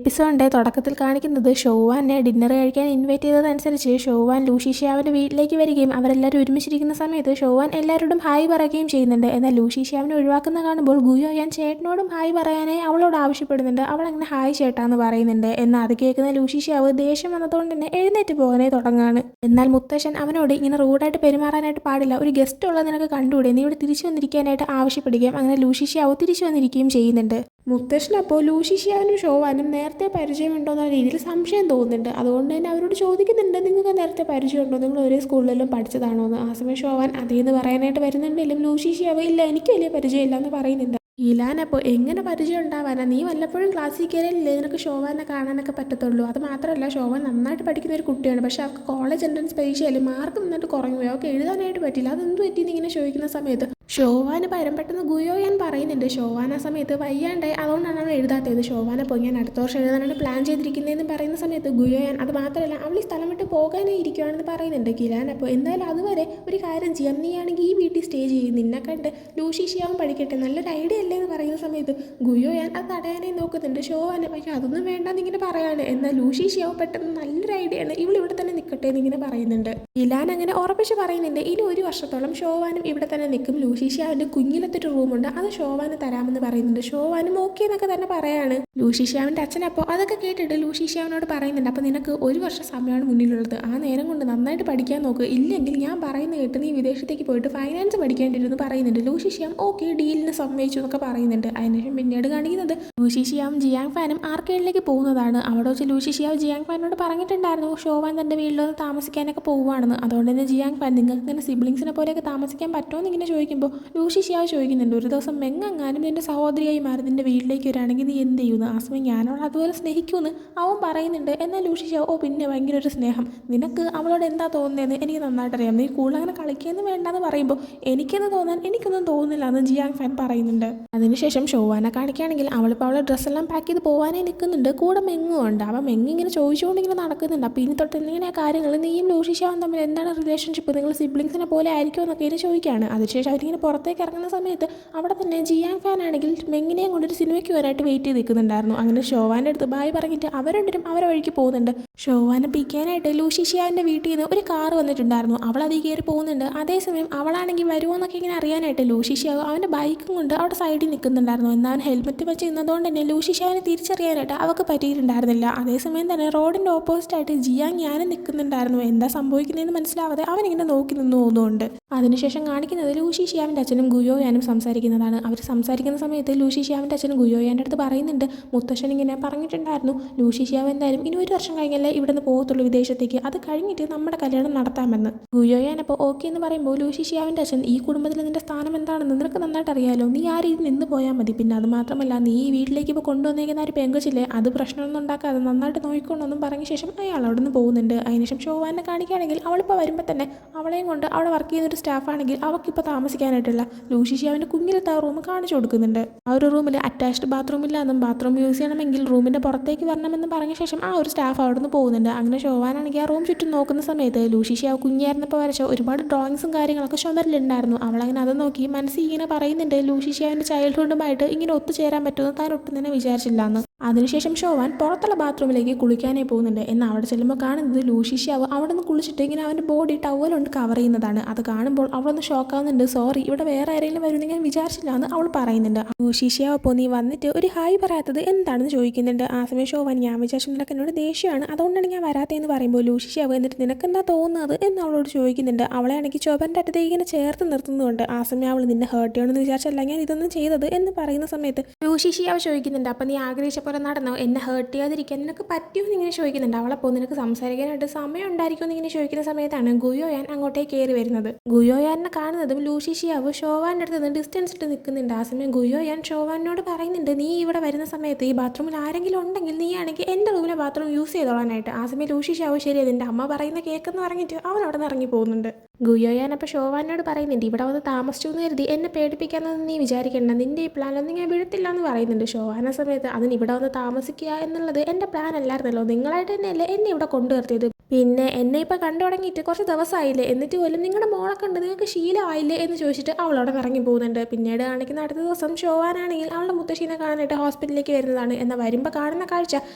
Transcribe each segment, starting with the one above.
എപ്പിസോഡിൻ്റെ തുടക്കത്തിൽ കാണിക്കുന്നത് ഷോവാനെ ഡിന്നർ കഴിക്കാൻ ഇൻവൈറ്റ് ചെയ്തതനുസരിച്ച് ഷോവാൻ ലൂഷി ഷ്യാവിൻ്റെ വീട്ടിലേക്ക് വരികയും അവരെല്ലാവരും ഒരുമിച്ചിരിക്കുന്ന സമയത്ത് ഷോവാൻ എല്ലാവരോടും ഹായ് പറയുകയും ചെയ്യുന്നുണ്ട്. എന്നാൽ ലൂഷി ഷ്യാവിനെ ഒഴിവാക്കുന്ന കാണുമ്പോൾ ഗുയോയാൻ ചേട്ടനോടും ഹായ് പറയാനായി അവളോട് ആവശ്യപ്പെടുന്നുണ്ട്. അവൾ അങ്ങനെ ഹായ് ചേട്ടാന്ന് പറയുന്നുണ്ട്. എന്നാൽ അത് കേൾക്കുന്ന ലൂഷി ഷ്യാവ് ദേഷ്യം വന്നതുകൊണ്ട് തന്നെ എഴുന്നേറ്റ് പോകാനേ തുടങ്ങാണ്. എന്നാൽ മുത്തശ്ശൻ അവനോട് ഇങ്ങനെ റൂഡായിട്ട് പെരുമാറാനായിട്ട് പാടില്ല, ഒരു ഗസ്റ്റ് ഉള്ളത് നിനക്ക് കണ്ടുകൂടെ, നീ ഇവിടെ തിരിച്ചു വന്നിരിക്കാനായിട്ട് ആവശ്യപ്പെടുകയും അങ്ങനെ ലൂഷി ഷ്യാവ് തിരിച്ചു വന്നിരിക്കുകയും ചെയ്യുന്നുണ്ട്. മുത്തശ്ശൻ അപ്പോൾ ലൂഷി ഷ്യാവിനും ഷോവാനും നേരത്തെ പരിചയമുണ്ടോ എന്ന രീതിയിൽ സംശയം തോന്നുന്നുണ്ട്. അതുകൊണ്ട് തന്നെ അവരോട് ചോദിക്കുന്നുണ്ട്, നിങ്ങൾക്ക് നേരത്തെ പരിചയമുണ്ടോ, നിങ്ങൾ ഒരേ സ്കൂളിലെല്ലാം പഠിച്ചതാണോ എന്ന്. ആ സമയം ഷോവാൻ അതേന്ന് പറയാനായിട്ട് വരുന്നുണ്ടെങ്കിലും ലൂഷി ഷ്യാവ് ഇല്ല, എനിക്ക് വലിയ പരിചയമില്ല എന്ന് പറയുന്നുണ്ട്. ഇലാൻ അപ്പോൾ എങ്ങനെ പരിചയം ഉണ്ടാവാനാ, നീ വല്ലപ്പോഴും ക്ലാസ്സിൽ കയറിയില്ലേ നിനക്ക് ഷോവാനെ കാണാനൊക്കെ പറ്റത്തുള്ളൂ. അത് മാത്രമല്ല ഷോവാൻ നന്നായിട്ട് പഠിക്കുന്ന ഒരു കുട്ടിയാണ്, പക്ഷേ അവർക്ക് കോളേജ് എൻട്രൻസ് പരീക്ഷയിൽ മാർക്ക് നന്നായിട്ട് കുറഞ്ഞു പോയി, അവർക്ക് എഴുതാനായിട്ട് പറ്റില്ല. അതെന്ത് പറ്റിയെന്ന് ഇങ്ങനെ ചോദിക്കുന്ന സമയത്ത് ഷോവാന് പരം പെട്ടെന്ന് ഗുയോയാൻ പറയുന്നുണ്ട് ഷോവാൻ ആ സമയത്ത് വയ്യാണ്ടായി, അതുകൊണ്ടാണ് അവൾ എഴുതാത്തത്. ഷോവാനെ പോയി ഞാൻ അടുത്ത വർഷം എഴുതാനാണ് പ്ലാൻ ചെയ്തിരിക്കുന്നതെന്ന് പറയുന്ന സമയത്ത് ഗുയോയാൻ അത് മാത്രമല്ല അവൾ ഈ സ്ഥലം വിട്ട് പോകാനായി ഇരിക്കുകയാണെന്ന് പറയുന്നുണ്ട്. കിലാൻ അപ്പോൾ എന്തായാലും അതുവരെ ഒരു കാര്യം ചെയ്യാം, നീയാണെങ്കിൽ ഈ വീട്ടിൽ സ്റ്റേ ചെയ്യും, നിന്നെ കണ്ട് ലൂഷി ഷ്യാവും പഠിക്കട്ടെ, നല്ലൊരു ഐഡിയ അല്ലേ എന്ന് പറയുന്ന സമയത്ത് ഗുയോയാൻ അത് തടയാനായി നോക്കുന്നുണ്ട്. ഷോവാനെ പക്ഷേ അതൊന്നും വേണ്ടെന്ന് ഇങ്ങനെ പറയാണ്. എന്നാൽ ലൂഷി ഷ്യാവ് പെട്ടെന്ന് നല്ലൊരു ഐഡിയ ആണ്, ഇവൾ ഇവിടെ തന്നെ നിൽക്കട്ടെ എന്നിങ്ങനെ പറയുന്നുണ്ട്. കിലാൻ അങ്ങനെ ഉറപ്പിച്ച് പറയുന്നുണ്ട് ഇനി ഒരു വർഷത്തോളം ഷോവാനും ഇവിടെ തന്നെ നിൽക്കും. ലൂഷി ഷ്യാവിൻ്റെ കുഞ്ഞിലത്തൊരു റൂമുണ്ട്, അത് ഷോവാന് തരാമെന്ന് പറയുന്നുണ്ട്. ഷോവാനും ഓക്കെ എന്നൊക്കെ തന്നെ പറയാണ്. ലൂഷി ഷ്യാവിൻ്റെ അച്ഛൻ അപ്പോൾ അതൊക്കെ കേട്ടിട്ട് ലൂഷി ഷ്യാവിനോട് പറയുന്നുണ്ട്, അപ്പോൾ നിനക്ക് ഒരു വർഷം സമയമാണ് മുന്നിലുള്ളത്, ആ നേരം കൊണ്ട് നന്നായിട്ട് പഠിക്കാൻ നോക്ക്, ഇല്ലെങ്കിൽ ഞാൻ പറയുന്ന കേട്ട് നീ വിദേശത്തേക്ക് പോയിട്ട് ഫൈനാൻസ് പഠിക്കേണ്ടിരുന്നു പറയുന്നുണ്ട്. ലൂഷി ഷ്യാം ഓക്കെ ഡീലിന് സമ്മതിച്ചു എന്നൊക്കെ പറയുന്നുണ്ട്. അതിനുശേഷം പിന്നീട് കാണിക്കുന്നത് ലൂഷി ഷ്യാവും ജിയാങ് ഫാനും ആർക്കേഡിലേക്ക് പോകുന്നതാണ്. അവിടെ വെച്ച് ലൂഷി ഷ്യാവ് ജിയാങ് ഫാനോട് പറഞ്ഞിട്ടുണ്ടായിരുന്നു ഷോവാൻ തൻ്റെ വീട്ടിലൊന്ന് താമസിക്കാനൊക്കെ പോകുവാണെന്ന്. അതുകൊണ്ട് തന്നെ ജിയാങ് ഫാൻ നിങ്ങൾക്ക് ഇങ്ങനെ സിബ്ലിങ്സിനെ പോലെയൊക്കെ താമസിക്കാൻ പറ്റുമോ എന്നിങ്ങനെ ചോദിക്കുമ്പോൾ ലൂഷി ഷ്യാവ് ചോദിക്കുന്നുണ്ട്, ഒരു ദിവസം മെങ്ങാനും നിന്റെ സഹോദരിയായി മാറി നിന്റെ വീട്ടിലേക്ക് വരികയാണെങ്കിൽ നീ എന്ത് ചെയ്യുന്നു, ആ സമയം ഞാനവൾ അതുപോലെ സ്നേഹിക്കുമെന്ന് അവൻ പറയുന്നുണ്ട്. എന്നാൽ ലൂഷി ഷ്യാവ് ഓ പിന്നെ ഭയങ്കര ഒരു സ്നേഹം, നിനക്ക് അവളോട് എന്താ തോന്നുന്നതെന്ന് എനിക്ക് നന്നായിട്ട് അറിയാം, നീ കൂടുതൽ അങ്ങനെ കളിക്കുകയെന്ന് വേണ്ടെന്ന് പറയുമ്പോൾ എനിക്കെന്ന് തോന്നാൻ എനിക്കൊന്നും തോന്നുന്നില്ല എന്ന് ജിയാങ് ഫാൻ പറയുന്നുണ്ട്. അതിനുശേഷം ഷോവാനെ കാണിക്കുകയാണെങ്കിൽ അവളിപ്പോൾ അവളെ ഡ്രസ്സെല്ലാം പാക്ക് ചെയ്ത് പോകാനായി നിൽക്കുന്നുണ്ട്. കൂടെ മെങ്ങും ഉണ്ട്. അപ്പം മെങ്ങ് ഇങ്ങനെ ചോദിച്ചുകൊണ്ട് ഇങ്ങനെ നടക്കുന്നുണ്ട്. അപ്പോൾ ഇനി തൊട്ട് ഇങ്ങനെ കാര്യങ്ങൾ നീയും ലൂഷി ഷ്യാവും തമ്മിൽ എന്താണ് റിലേഷൻഷിപ്പ്, നിങ്ങൾ സിബ്ലിങ്സിനെ പോലെ ആയിരിക്കുമോ എന്നൊക്കെ ഇങ്ങനെ ചോദിക്കുകയാണ്. അതിനുശേഷം അവരിങ്ങനെ പുറത്തേക്ക് ഇറങ്ങുന്ന സമയത്ത് അവിടെ തന്നെ ജിയാങ് ഫാൻ ആണെങ്കിൽ മെങ്ങിനെയും കൊണ്ടൊരു സിനിമയ്ക്ക് വരാനായിട്ട് വെയിറ്റ് ചെയ്ത് നിൽക്കുന്നുണ്ടായിരുന്നു. അങ്ങനെ ഷോവാൻ്റെ അടുത്ത് ബായ് പറഞ്ഞിട്ട് അവരുടെ അവരെ വഴിക്ക് പോകുന്നുണ്ട്. ഷോവാനെ പിക്കാനായിട്ട് ലൂഷി ഷ്യാവിൻ്റെ വീട്ടിൽ നിന്ന് ഒരു കാർ വന്നിട്ടുണ്ടായിരുന്നു. അവൾ അതിൽ കയറി പോകുന്നുണ്ട്. അതേസമയം അവളാണെങ്കിൽ വരുമോ എന്നൊക്കെ ഇങ്ങനെ അറിയാനായിട്ട് ലൂഷി ഷ്യാവ് അവൻ്റെ ബൈക്കും കൊണ്ട് അവിടെ സൈഡിൽ നിൽക്കുന്നുണ്ടായിരുന്നു. എന്നാൽ അവൻ ഹെൽമെറ്റ് വെച്ച് നിന്നതുകൊണ്ട് തന്നെ ലൂഷി ഷ്യാവിനെ തിരിച്ചറിയാനായിട്ട് അവൾക്ക് പറ്റിയിട്ടുണ്ടായിരുന്നില്ല. അതേസമയം തന്നെ റോഡിൻ്റെ ഓപ്പോസിറ്റായിട്ട് ജിയാങ് ഞാനും നിൽക്കുന്നുണ്ടായിരുന്നു. എന്താ സംഭവിക്കുന്നതെന്ന് മനസ്സിലാവാതെ അവനിങ്ങനെ നോക്കി നിന്ന് പോകുന്നുണ്ട്. അതിനുശേഷം കാണിക്കുന്നത് ലൂഷി ഷ്യാവിൻ്റെ അച്ഛനും ഗുയോയാനും സംസാരിക്കുന്നതാണ്. അവർ സംസാരിക്കുന്ന സമയത്ത് ലൂഷി ഷ്യാവിൻ്റെ അച്ഛനും ഗുയോയാൻ്റെ അടുത്ത് പറയുന്നുണ്ട്, മുത്തശ്ശൻ ഇങ്ങനെ പറഞ്ഞിട്ടുണ്ടായിരുന്നു ലൂഷി ഷ്യാവ് എന്തായാലും ഇനി ഒരു വർഷം കഴിഞ്ഞല്ലേ ഇവിടെ നിന്ന് പോകത്തുള്ളൂ വിദേശത്തേക്ക്, അത് കഴിഞ്ഞിട്ട് നമ്മുടെ കല്യാണം നടത്താമെന്ന്. ഗുയോയാൻ അപ്പോൾ ഓക്കെ എന്ന് പറയുമ്പോൾ ലൂഷി ഷ്യാവിൻ്റെ അച്ഛൻ ഈ കുടുംബത്തിൽ നിന്റെ സ്ഥാനം എന്താണെന്ന് നിനക്ക് നന്നായിട്ട് അറിയാലോ, നീ ആ രീതിയിൽ നിന്ന് പോയാൽ മതി, പിന്നെ അത് മാത്രമല്ല നീ ഈ വീട്ടിലേക്ക് ഇപ്പോൾ കൊണ്ടുവന്നേക്കുന്ന ഒരു പെങ്കൊച്ചില്ലേ അത് പ്രശ്നമൊന്നും ഉണ്ടാക്കാതെ നന്നായിട്ട് നോക്കിക്കൊണ്ടൊന്നും പറഞ്ഞ ശേഷം അയാൾ അവിടെ നിന്ന് പോകുന്നുണ്ട്. അതിനുശേഷം ഷോവാനെ കാണിക്കുകയാണെങ്കിൽ അവളിപ്പോൾ വരുമ്പോൾ തന്നെ അവളെയും കൊണ്ട് അവിടെ വർക്ക് ചെയ്യുന്നൊരു സ്റ്റാഫാണെങ്കിൽ അവൾക്കിപ്പോൾ താമസിക്കാനായിട്ടുള്ള ലൂഷി ഷ്യാവിൻ്റെ കുഞ്ഞിലത്തെ ആ റൂം കാണിച്ചു കൊടുക്കുന്നുണ്ട്. ആ ഒരു റൂമിൽ അറ്റാച്ച്ഡ് ബാത്റൂം ഇല്ലാന്നും ബാത്റൂം യൂസ് ചെയ്യണമെങ്കിൽ റൂമിൻ്റെ പുറത്തേക്ക് വരണമെന്നും പറഞ്ഞ ശേഷം ആ ഒരു സ്റ്റാഫ് അവിടെ നിന്ന് പോകുന്നുണ്ട്. അങ്ങനെ ഷോവാനാണെങ്കിൽ ആ റൂം ചുറ്റും നോക്കുന്ന സമയത്ത് ലൂഷി ഷ്യാവ് കുഞ്ഞായിരുന്നപ്പോൾ വരച്ച ഒരുപാട് ഡ്രോയിങ്സും കാര്യങ്ങളൊക്കെ ചുമരിലുണ്ടായിരുന്നു. അവളങ്ങനെ അത് നോക്കി മനസ്സിൽ ഇങ്ങനെ പറയുന്നുണ്ട് ലൂഷി ഷ്യാവിൻ്റെ ചൈൽഡ്ഹുഡുമായിട്ട് ഇങ്ങനെ ഒത്തുചേരാൻ പറ്റുമെന്ന് താൻ ഒട്ടും തന്നെ വിചാരിച്ചില്ല എന്ന്. അതിനുശേഷം ഷോവാൻ പുറത്തുള്ള ബാത്റൂമിലേക്ക് കുളിക്കാനായി പോകുന്നുണ്ട്. എന്നാൽ അവിടെ ചെല്ലുമ്പോൾ കാണുന്നത് ലൂഷി ഷ്യാവ് അവിടെ നിന്ന് കുളിച്ചിട്ട് ഇങ്ങനെ അവൻ്റെ ബോഡി ടവൽ കൊണ്ട് കവർ ചെയ്യുന്നതാണ്. അത് കാണുമ്പോൾ അവളൊന്ന് ഷോക്കാവുന്നുണ്ട്. സോറി ഇവിടെ വേറെ ആരെങ്കിലും വരുമെന്ന് ഞാൻ വിചാരിച്ചില്ല എന്ന് അവൾ പറയുന്നുണ്ട്. ലൂഷി ഷ്യാവ് അപ്പോൾ നീ വന്നിട്ട് ഒരു ഹായ് പറയാത്തത് എന്താണെന്ന് ചോദിക്കുന്നുണ്ട്. ആ സമയം ഷോവാൻ ഞാൻ വിചാരിച്ചു നിനക്ക് എന്നോട് ദേഷ്യമാണ് അതുകൊണ്ടാണ് ഞാൻ വരാത്തതെന്ന് പറയുമ്പോൾ ലൂഷി ഷ്യാവ് എന്നിട്ട് നിനക്കെന്താ തോന്നുന്നത് എന്ന് അവളോട് ചോദിക്കുന്നുണ്ട്. അവളെ ആണെങ്കിൽ ചുവൻ്റെ അറ്റത്തേക്ക് ഇങ്ങനെ ചേർത്ത് നിർത്തുന്നുണ്ട്. ആ സമയം അവൾ നിന്നെ ഹേർട്ട് ചെയ്യണമെന്ന് വിചാരിച്ചല്ല ഞാൻ ഇതൊന്നും ചെയ്തത് എന്ന് പറയുന്ന സമയത്ത് ലൂഷി ഷ്യാവ് ചോദിക്കുന്നുണ്ട്, അപ്പം നീ ആഗ്രഹിച്ച പോലെ നടന്നോ, എന്നെ ഹേർട്ട് ചെയ്യാതിരിക്കാൻ നിനക്ക് പറ്റുമോ എന്നിങ്ങനെ ചോദിക്കുന്നുണ്ട്. അവളപ്പോൾ നിനക്ക് സംസാരിക്കാനായിട്ട് സമയം ഉണ്ടായിരിക്കുമോ എന്നിങ്ങനെ ചോദിക്കുന്ന സമയത്താണ് ഗുയോയാൻ അങ്ങോട്ടേക്ക് കയറി വരുന്നത്. ഗുയോയാനെ കാണുന്നതും ലൂഷി ഷ്യാവ് ഷോവാൻ്റെ അടുത്ത് നിന്ന് ഡിസ്റ്റൻസ് ഇട്ട് നിൽക്കുന്നുണ്ട്. ആ സമയം ഗുയോയാൻ ഷോവാനോട് പറയുന്നുണ്ട്, നീ ഇവിടെ വരുന്ന സമയത്ത് ഈ ബാത്റൂമിൽ ആരെങ്കിലും ഉണ്ടെങ്കിൽ നീ ആണെങ്കിൽ എൻ്റെ റൂമിലെ ബാത്റൂം യൂസ് ചെയ്തോളാനായിട്ട്. ആ സമയം ലൂഷി ഷ്യാവ് ശരി അതിൻ്റെ അമ്മ പറയുന്ന കേൾക്കെന്ന് പറഞ്ഞിട്ട് അവൻ അവിടെ നിന്ന് ഇറങ്ങി പോകുന്നുണ്ട്. ഗുയോയാൻ അപ്പോൾ ഷോവാനോട് പറയുന്നുണ്ട്, ഇവിടെ വന്ന് താമസിച്ചു എന്ന് കരുതി എന്നെ പേടിപ്പിക്കാമെന്ന് നീ വിചാരിക്കേണ്ട, നിൻ്റെ ഈ പ്ലാനൊന്നും ഞാൻ വിടത്തില്ല എന്ന് പറയുന്നുണ്ട്. ഷോവാന സമയത്ത് അതിന് ഇവിടെ വന്ന് താമസിക്കുക എന്നുള്ളത് എൻ്റെ പ്ലാൻ അല്ലായിരുന്നല്ലോ, നിങ്ങളായിട്ട് തന്നെയല്ലേ എന്നെ ഇവിടെ കൊണ്ടുവരുത്തിയത്. പിന്നെ എന്നെ ഇപ്പോൾ കണ്ടു തുടങ്ങിയിട്ട് കുറച്ച് ദിവസമായില്ലേ, എന്നിട്ട് പോലും നിങ്ങളുടെ മോളെ കണ്ട് നിങ്ങൾക്ക് ശീലമായില്ലേ എന്ന് ചോദിച്ചിട്ട് അവളവിടെ ഇറങ്ങി പോകുന്നുണ്ട്. പിന്നീട് കാണിക്കുന്ന അടുത്ത ദിവസം ഷോവാനാണെങ്കിൽ അവളുടെ മുത്തശ്ശീനെ കാണാനായിട്ട് ഹോസ്പിറ്റലിലേക്ക് വരുന്നതാണ്. എന്നാൽ വരുമ്പോൾ കാണുന്ന കാഴ്ച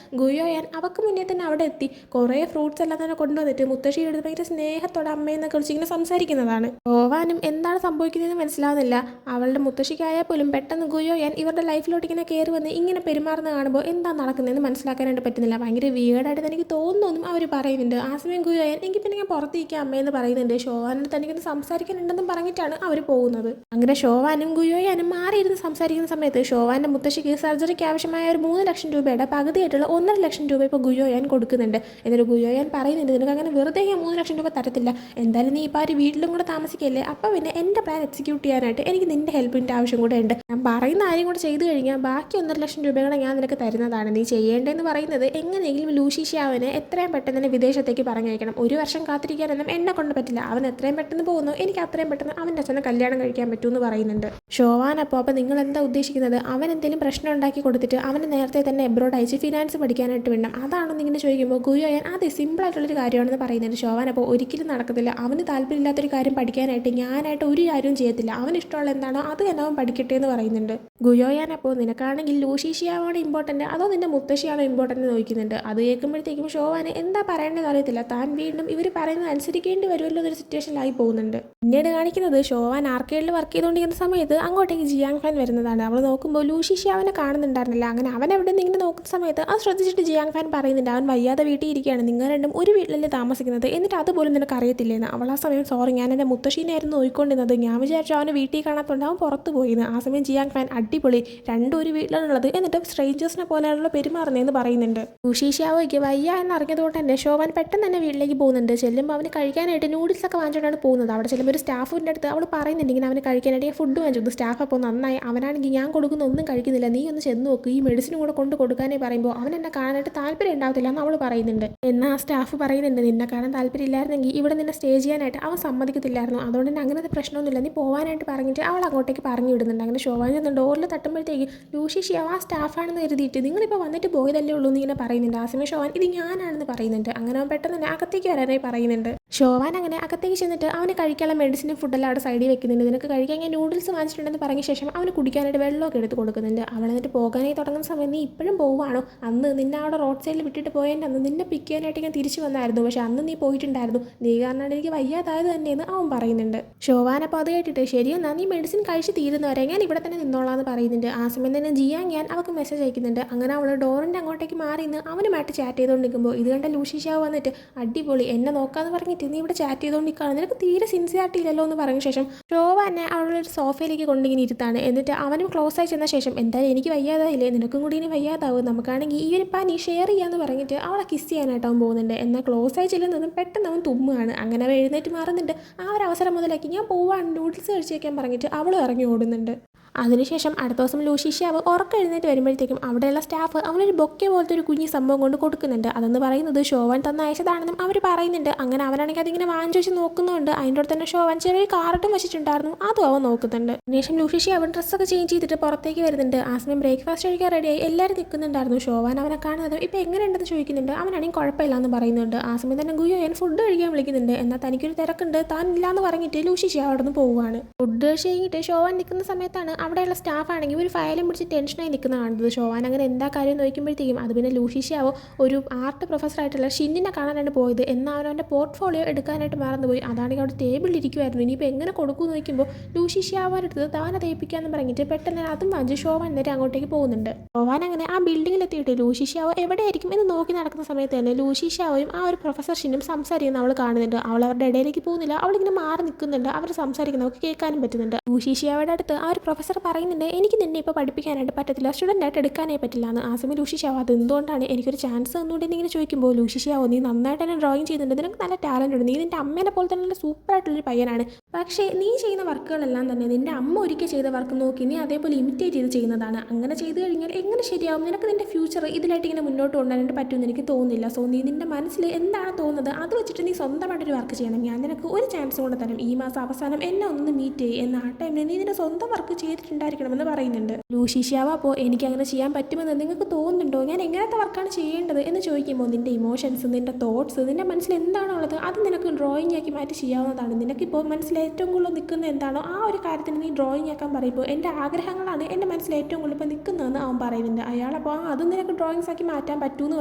ഗുയോയാൻ അവൾക്ക് മുന്നേ തന്നെ അവിടെ എത്തി കുറേ ഫ്രൂട്ട്സ് എല്ലാം തന്നെ കൊണ്ടുവന്നിട്ട് മുത്തശ്ശി എടുത്ത് ഭയങ്കര സ്നേഹത്തോടെ അമ്മയെന്നൊക്കെ വിളിച്ച് ഇങ്ങനെ സംസാരിക്കുന്നതാണ്. ഷോവാനും എന്താണ് സംഭവിക്കുന്നതെന്ന് മനസ്സിലാവുന്നില്ല. അവളുടെ മുത്തശ്ശിക്കായാൽ പോലും പെട്ടെന്ന് ഗുയോയാൻ ഇവരുടെ ലൈഫിലോട്ട് ഇങ്ങനെ കയറി വന്ന് ഇങ്ങനെ പെരുമാറുന്ന കാണുമ്പോൾ എന്താ നടക്കുന്നതെന്ന് മനസ്സിലാക്കാനായിട്ട് പറ്റുന്നില്ല. ഭയങ്കര വീടായിട്ട് എനിക്ക് തോന്നുന്നു അവർ പറയുന്നുണ്ട്. ആ സമയം ഗുയോയാൻ എങ്കിൽ പിന്നെ ഞാൻ പുറത്തേക്കാം അമ്മയെന്ന് പറയുന്നുണ്ട്. ഷോവാനും തനിക്കൊന്ന് സംസാരിക്കാനുണ്ടെന്നും പറഞ്ഞിട്ടാണ് അവർ പോകുന്നത്. അങ്ങനെ ഷോവാനും ഗുയോയാനും മാറിയിരുന്ന് സംസാരിക്കുന്ന സമയത്ത് ഷോവാൻ്റെ മുത്തശ്ശിക്ക് സർജറിക്ക് ആവശ്യമായ ഒരു 3 ലക്ഷം രൂപയുടെ പകുതിയായിട്ടുള്ള 1.5 ലക്ഷം രൂപ ഇപ്പോൾ ഗുയോയാൻ കൊടുക്കുന്നുണ്ട്. എന്നിട്ട് ഗുയോയാൻ പറയുന്നുണ്ട്, നിനക്ക് അങ്ങനെ വെറുതെ ഞാൻ 3 ലക്ഷം രൂപ തരത്തില്ല, എന്തായാലും നീ ഇപ്പോൾ ആ ഒരു വീട്ടിലും കൂടെ താമസിക്കല്ലേ, അപ്പോൾ പിന്നെ എൻ്റെ പ്ലാൻ എക്സിക്യൂട്ട് ചെയ്യാനായിട്ട് എനിക്ക് നിൻ്റെ ഹെൽപ്പിൻ്റെ ആവശ്യം കൂടെ ഉണ്ട്. ഞാൻ പറയുന്ന കാര്യം കൂടെ ചെയ്തു കഴിഞ്ഞാൽ ബാക്കി 1.5 ലക്ഷം രൂപകളെ ഞാൻ നിനക്ക് തരുന്നതാണ്. നീ ചെയ്യേണ്ടതെന്ന് പറയുന്നത് എങ്ങനെയെങ്കിലും ലൂഷി ഷിയാവിനെ എത്രയും പെട്ടെന്ന് തന്നെ വിദേശത്തേക്ക് പറഞ്ഞയക്കണം. 1 വർഷം കാത്തിരിക്കാനൊന്നും എന്നെ കൊണ്ട് പറ്റില്ല. അവൻ എത്രയും പെട്ടെന്ന് പോകുന്നു, എനിക്ക് അത്രയും പെട്ടെന്ന് അവൻ്റെ അച്ഛനെ കല്യാണം കഴിക്കാൻ പറ്റുമെന്ന് പറയുന്നുണ്ട്. ഷോവാൻ അപ്പോൾ നിങ്ങൾ എന്താ ഉദ്ദേശിക്കുന്നത്? അവൻ എന്തെങ്കിലും പ്രശ്നം ഉണ്ടാക്കി കൊടുത്തിട്ട് അവന് നേരത്തെ തന്നെ എബ്രോഡ് അയച്ച് ഫിനാൻസ് പഠിക്കാനായിട്ട് വേണം, അതാണോ നിങ്ങനെ ചോദിക്കുമ്പോൾ ഗുയോയാൻ അത് സിമ്പിളായിട്ടുള്ളൊരു കാര്യമാണെന്ന് പറയുന്നുണ്ട്. ഷോവാൻ അപ്പോൾ ഒരിക്കലും നടക്കത്തില്ല. അവന് താല്പര്യമില്ലാത്തൊരു കാര്യം പഠിക്കാനായിട്ട് ഞാനായിട്ട് ഒരു കാര്യവും ചെയ്യത്തില്ല. അവന് ഇഷ്ടമുള്ള എന്താണോ അത് തന്നെ അവൻ പഠിക്കട്ടെ എന്ന് പറയുന്നുണ്ട്. ഗുയോയാൻ അപ്പോൾ നിനക്കാണെങ്കിൽ ലൂഷി ഷിയാവാണ് ഇമ്പോർട്ടൻറ്റ് അതോ നിൻ്റെ മുത്തശ്ശിയാണോ ഇമ്പോർട്ടൻറ്റ് എന്ന് ചോദിക്കുന്നുണ്ട്. അത് കേൾക്കുമ്പോഴത്തേക്കും ഷോവാന് എന്താ പറയേണ്ടതെന്ന് അറിയത്തില്ല. താൻ വീണ്ടും ഇവർ പറയുന്നത് അനുസരിക്കേണ്ടി വരുമല്ലോ എന്നൊരു സിറ്റുവേഷനിലായി പോകുന്നുണ്ട്. പിന്നീട് കാണിക്കുന്നത് ഷോവാൻ ആർക്കേഡിൽ വർക്ക് ചെയ്തുകൊണ്ടിരിക്കുന്ന സമയത്ത് അങ്ങോട്ടേക്ക് ജിയാങ് ഫാൻ വരുന്നതാണ്. അവൾ നോക്കുമ്പോൾ ലൂഷി ഷിയാവിനെ കാണുന്നുണ്ടായിരുന്നില്ല. അങ്ങനെ അവൻ എവിടെ നിന്ന് ഇങ്ങനെ നോക്കുന്ന സമയത്ത് അത് ശ്രദ്ധിച്ചിട്ട് ജിയാങ് ഫാൻ പറയുന്നുണ്ട്, അവൻ വയ്യാതെ വീട്ടിൽ ഇരിക്കുകയാണ്, നിങ്ങൾ രണ്ടും ഒരു വീട്ടിലല്ലേ താമസിക്കുന്നത്, എന്നിട്ട് അതുപോലും നിനക്ക് അറിയത്തില്ലേന്ന്. അവൾ ആ സമയം സോറി, ഞാൻ എൻ്റെ മുത്തശ്ശീനായിരുന്നു നോക്കിക്കൊണ്ടിരുന്നത്, ഞാൻ വിചാരിച്ചു അവനെ വീട്ടിൽ കാണാത്തോണ്ട് അവൻ പുറത്ത് പോയിന്ന്. ആ സമയം ജിയാങ് ഫാൻ അടിപൊളി, രണ്ടും ഒരു വീട്ടിലാണുള്ളത്, എന്നിട്ട് സ്ട്രേഞ്ചേഴ്സിനെ പോലെയുള്ള പെരുമാറുന്നതെന്ന് പറയുന്നുണ്ട്. ലൂഷി ഷിയാവോയ്ക്ക് വയ്യ എന്നറിഞ്ഞതുകൊണ്ട് തന്നെ ഷോവാൻ പെട്ടെന്ന് തന്നെ വീട്ടിലേക്ക് പോകുന്നുണ്ട്. ചെല്ലുമ്പോൾ അവന് കഴിക്കാനായിട്ട് നൂഡിൽസ് ഒക്കെ വാങ്ങിച്ചുകൊണ്ടാണ് പോകുന്നത്. അവിടെ ചെല്ലുമ്പോൾ ഒരു സ്റ്റാഫിൻ്റെ അടുത്ത് അവൾ പറയുന്നുണ്ട് ഇങ്ങനെ അവന് കഴിക്കാനായിട്ട് ഫുഡ് വാങ്ങിച്ചു. സ്റ്റാഫ് അപ്പോൾ നന്നായി, അവനാണെങ്കിൽ ഞാൻ കൊടുക്കുന്ന ഒന്നും കഴിക്കുന്നില്ല, നീ ഒന്ന് ചെന്ന് നോക്ക്, ഈ മെഡിസിനും കൂടെ കൊണ്ട് കൊടുക്കാനേ പറയുമ്പോൾ അവൻ എന്നെ കാണാനായിട്ട് താല്പര്യം ഉണ്ടാവത്തില്ല എന്ന് അവൾ പറയുന്നുണ്ട്. എന്നാൽ ആ സ്റ്റാഫ് പറയുന്നുണ്ട്, നിന്നെ കാണാൻ താല്പര്യം ഇല്ലായിരുന്നെങ്കിൽ ഇവിടെ നിന്നെ സ്റ്റേ ചെയ്യാനായിട്ട് അവൻ സമ്മതിക്കത്തില്ലായിരുന്നു, അതുകൊണ്ട് തന്നെ അങ്ങനത്തെ പ്രശ്നമൊന്നുമില്ല, നീ പോകാനായിട്ട് പറഞ്ഞിട്ട് അവൾ അങ്ങോട്ടേക്ക് പറഞ്ഞു വിടുന്നുണ്ട്. അങ്ങനെ ഷോവാൻ ചെന്ന് ഡോറിൽ തട്ടുമ്പോഴത്തേക്ക് ലൂഷി ഷിയാവ് ആ സ്റ്റാഫാണെന്ന് കരുതിയിട്ട് നിങ്ങളിപ്പോൾ വന്നിട്ട് പോയതല്ലേ ഉള്ളൂ എന്ന് ഇങ്ങനെ പറയുന്നുണ്ട്. ആ സമയം ഷോവാൻ ഇത് ഞാനാണെന്ന് പറയുന്നുണ്ട്. അങ്ങനെ അവൻ പെട്ടെന്ന് തന്നെ അകത്തേക്ക് വരാനായി പറയുന്നുണ്ട്. ഷോവാൻ അങ്ങനെ അകത്തേക്ക് ചെന്നിട്ട് അവന് കഴിക്കാനുള്ള മെഡിസിനും ഫുഡെല്ലാം അവിടെ സൈഡിൽ വെക്കുന്നുണ്ട്. നിനക്ക് കഴിക്കാൻ ഞാൻ നൂഡിൽസ് വാങ്ങിച്ചിട്ടുണ്ടെന്ന് പറഞ്ഞ ശേഷം അവന് കുടിക്കാനായിട്ട് വെള്ളമൊക്കെ എടുത്ത് കൊടുക്കുന്നുണ്ട്. അവൾ എന്നിട്ട് പോകാനായി തുടങ്ങുന്ന സമയം നീ ഇപ്പോഴും പോവുകയാണോ? അന്ന് നിന്നെ അവിടെ റോഡ് സൈഡിൽ വിട്ടിട്ട് പോയതിൻ്റെ അന്ന് നിന്നെ പിക്ക് ചെയ്യാനായിട്ട് ഞാൻ തിരിച്ചു വന്നായിരുന്നു, പക്ഷെ അന്ന് നീ പോയിട്ടുണ്ടായിരുന്നു, നീ കാരണമാണ് എനിക്ക് വയ്യാതായത് തന്നെയെന്ന് അവൻ പറയുന്നുണ്ട്. ഷോവാൻ അപ്പോൾ അത് കേട്ടിട്ട് ശരിയെന്നാ നീ മെഡിസിൻ കഴിച്ച് തീരുന്നവരെ ഞാൻ ഇവിടെ തന്നെ നിന്നോളാന്ന് പറയുന്നുണ്ട്. ആ സമയം തന്നെ ജിയാങ് ഞാൻ അവൾക്ക് മെസ്സേജ് അയക്കുന്നുണ്ട്. അങ്ങനെ അവൾ ഡോറിൻ്റെ അങ്ങോട്ടേക്ക് മാറി നിന്ന് അവനുമായിട്ട് ചാറ്റ് ചെയ്തുകൊണ്ടിരിക്കുമ്പോൾ ഇത് കണ്ട ലൂഷി ഷിയാവ് വന്നിട്ട് അടിപൊളി, എന്നെ നോക്കാന്ന് പറഞ്ഞിട്ട് നീ ഇവിടെ ചാറ്റ് ചെയ്തുകൊണ്ടിരിക്കുകയാണ്, നിനക്ക് തീരെ സിൻസിയാരിറ്റി ഇല്ലല്ലോ എന്ന് പറഞ്ഞ ശേഷം ഷോവാനെ അവളൊരു സോഫയിലേക്ക് കൊണ്ടിങ്ങനെ ഇരുത്താണ്. എന്നിട്ട് അവനും ക്ലോസ് ആയി ചെന്ന ശേഷം എന്തായാലും എനിക്ക് വയ്യാതായില്ലേ, നിനക്കും കൂടി ഇനി വയ്യാതാവും, നമുക്കാണെങ്കിൽ ഈ ഒരു പനി ഷെയർ ചെയ്യാന്ന് പറഞ്ഞിട്ട് അവളെ കിസ് ചെയ്യാനായിട്ട് അവൻ പോകുന്നുണ്ട്. എന്നാൽ ക്ലോസ് ആയി ചെല്ലുന്നതും പെട്ടെന്ന് അവൻ തുമ്മുകയാണ്. അങ്ങനെ അവൻ എഴുന്നേറ്റ് മാറുന്നുണ്ട്. ആ ഒരു അവസരം മുതലാക്കി ഞാൻ പോവാണ് നൂഡിൽസ് കഴിച്ച് വയ്ക്കാൻ പറഞ്ഞിട്ട് അവളും ഇറങ്ങി ഓടുന്നുണ്ട്. അതിനുശേഷം അടുത്ത ദിവസം ലൂഷി ഷിയാവ് ഉറക്കം എഴുന്നേറ്റ് വരുമ്പോഴത്തേക്കും അവിടെയുള്ള സ്റ്റാഫ് അവനൊരു ബൊക്കെ പോലത്തെ ഒരു കുഞ്ഞി സംഭവം കൊണ്ട് കൊടുക്കുന്നുണ്ട്. അതെന്ന് പറയുന്നത് ഷോവാൻ തന്ന അയച്ചതാണെന്നും അവർ പറയുന്നുണ്ട്. അങ്ങനെ അവനാണെങ്കിൽ അതിങ്ങനെ വാങ്ങിച്ചു വെച്ച് നോക്കുന്നുണ്ട്. അതിൻ്റെ അടുത്ത് തന്നെ ഷോവാൻ ചെറിയൊരു കാർട്ടും വെച്ചിട്ടുണ്ടായിരുന്നു, അതും അവൻ നോക്കുന്നുണ്ട്. അതിനുശേഷം ലൂഷി ഷിയാവ് ഡ്രസ്സൊക്കെ ചേഞ്ച് ചെയ്തിട്ട് പുറത്തേക്ക് വരുന്നുണ്ട്. ആ സമയം ബ്രേക്ക്ഫാസ്റ്റ് കഴിക്കാൻ റെഡിയായി എല്ലാവരും നിൽക്കുന്നുണ്ടായിരുന്നു. ഷോവാൻ അവനെ കാണുന്നതും ഇപ്പോൾ എങ്ങനെയുണ്ടെന്ന് ചോദിക്കുന്നുണ്ട്. അവനാണെങ്കിൽ കുഴപ്പമില്ല എന്ന് പറയുന്നുണ്ട്. ആ സമയം തന്നെ ഗുയോയൻ ഫുഡ് കഴിക്കാൻ വിളിക്കുന്നുണ്ട്. എന്നാൽ തനിക്കൊരു തിരക്കുണ്ട്, താൻ ഇല്ലാന്ന് പറഞ്ഞിട്ട് ലൂഷി ഷിയാവ് അവിടെ നിന്ന് പോവുകയാണ്. ഫുഡ് കഴിച്ച് കഴിഞ്ഞിട്ട് ഷോവാൻ നിൽക്കുന്ന സമയത്താണ് അവിടെയുള്ള സ്റ്റാഫ് ആണെങ്കിൽ ഒരു ഫയലും പിടിച്ച് ടെൻഷനായി നിൽക്കുന്ന കാണുന്നത്. ഷോവാൻ അങ്ങനെ എന്താ കാര്യം നോക്കുമ്പോഴത്തേക്കും അത് പിന്നെ ലൂഷി ഷിയാവോ ഒരു ആർട്ട് പ്രൊഫസറായിട്ടുള്ള ഷിന്നിനെ കാണാനായിട്ട് പോയത്. എന്നാൽ അവൻ്റെ പോർട്ട്ഫോളിയോ എടുക്കാനായിട്ട് മറന്നുപോയി. അതാണെങ്കിൽ അവിടെ ടേബിളിൽ ഇരിക്കുമായിരുന്നു. ഇനിയിപ്പോൾ എങ്ങനെ കൊടുക്കുമെന്ന് നോക്കുമ്പോൾ ലൂഷി ഷിയാവാൻ എടുത്തത് താനെ തേപ്പിക്കാമെന്ന് പറഞ്ഞിട്ട് പെട്ടെന്ന് അതും വാങ്ങിച്ച് ഷോവാൻ നേരെ അങ്ങോട്ടേക്ക് പോകുന്നുണ്ട്. ഷോവാൻ അങ്ങനെ ആ ബിൽഡിങ്ങിലെത്തിയിട്ട് ലൂഷി ഷിയാവോ എവിടെയായിരിക്കും എന്ന് നോക്കി നടക്കുന്ന സമയത്ത് തന്നെ ലൂഷി ഷിയാവോയും ആ ഒരു പ്രൊഫസർ ഷിന്നും സംസാരിക്കുന്ന അവൾ കാണുന്നുണ്ട്. അവൾ അവരുടെ ഇടയിലേക്ക് പോകുന്നില്ല, അവളിങ്ങനെ മാറി നിൽക്കുന്നുണ്ട്. അവർ സംസാരിക്കുന്നവർക്ക് കേൾക്കാനും പറ്റുന്നുണ്ട്. ലൂഷി ഷിയാവോയുടെ അടുത്ത് ആ ഒരു പ്രൊഫസർ പറയുന്നുണ്ട്, എനിക്ക് നിന്നെ ഇപ്പോൾ പഠിപ്പിക്കാനായിട്ട് പറ്റത്തില്ല, സ്റ്റുഡൻ്റായിട്ട് എടുക്കാനേ പറ്റില്ല എന്ന്. ആ സമയം ലൂഷി ഷിയാവോ അത് എന്തുകൊണ്ടാണ് എനിക്കൊരു ചാൻസ് തന്നുകൊണ്ട് ഇങ്ങനെ ചോദിക്കുമ്പോൾ ലൂഷി ഷിയാവോ നീ നന്നായിട്ട് തന്നെ ഡ്രോയിങ് ചെയ്യുന്നുണ്ട്, നിനക്ക് നല്ല ടാലൻ്റ് ഉണ്ട്, നീ നിൻ്റെ അമ്മേനെ പോലെ തന്നെ നല്ല സൂപ്പറായിട്ടുള്ളൊരു പയ്യനാണ്, പക്ഷേ നീ ചെയ്യുന്ന വർക്കുകളെല്ലാം തന്നെ നിൻ്റെ അമ്മ ഒരിക്കൽ ചെയ്ത വർക്ക് നോക്കി നീ അതേപോലെ ഇമിറ്റേറ്റ് ചെയ്ത് ചെയ്യുന്നതാണ്. അങ്ങനെ ചെയ്ത് കഴിഞ്ഞാൽ എങ്ങനെ ശരിയാവും? നിനക്ക് നിൻ്റെ ഫ്യൂച്ചർ ഇതിലായിട്ട് ഇങ്ങനെ മുന്നോട്ട് കൊണ്ടുവരാനായിട്ട് പറ്റുമെന്ന് എനിക്ക് തോന്നുന്നില്ല. സോ നീ നിൻ്റെ മനസ്സിൽ എന്താണ് തോന്നുന്നത് അത് വെച്ചിട്ട് നീ സ്വന്തമായിട്ടൊരു വർക്ക് ചെയ്യണം. ഞാൻ നിനക്ക് ഒരു ചാൻസ് കൊണ്ട് തരാം, ഈ മാസം അവസാനം എന്നെ ഒന്ന് മീറ്റ് ചെയ്യും. എന്നാൽ ആ ടൈമിൽ നീ നിൻ്റെ സ്വന്തം വർക്ക് ചെയ്ത് ചെയ്തിട്ടുണ്ടായിരിക്കണമെന്ന് പറയുന്നുണ്ട്. ലൂഷി ഷ്യാവ് അപ്പോൾ എനിക്കങ്ങനെ ചെയ്യാൻ പറ്റുമെന്ന് നിങ്ങൾക്ക് തോന്നുന്നുണ്ടോ, ഞാൻ എങ്ങനത്തെ വർക്കാണ് ചെയ്യേണ്ടത് എന്ന് ചോദിക്കുമ്പോൾ നിൻ്റെ ഇമോഷൻസ്, നിൻ്റെ തോട്ട്സ്, നിൻ്റെ മനസ്സിൽ എന്താണുള്ളത് അത് നിനക്ക് ഡ്രോയിങ് ആക്കി മാറ്റി ചെയ്യാവുന്നതാണ്. നിനക്കിപ്പോൾ മനസ്സിൽ ഏറ്റവും കൂടുതൽ നിൽക്കുന്ന എന്താണോ ആ ഒരു കാര്യത്തിന് നീ ഡ്രോയിങ് ആക്കാൻ പറയുമ്പോൾ എൻ്റെ ആഗ്രഹങ്ങളാണ് എൻ്റെ മനസ്സിൽ ഏറ്റവും കൂടുതൽ ഇപ്പോൾ നിൽക്കുന്നതെന്ന് അവൻ പറയുന്നുണ്ട്. അയാളപ്പോൾ അത് നിനക്ക് ഡ്രോയിങ്സ് ആക്കി മാറ്റാൻ പറ്റുമെന്ന്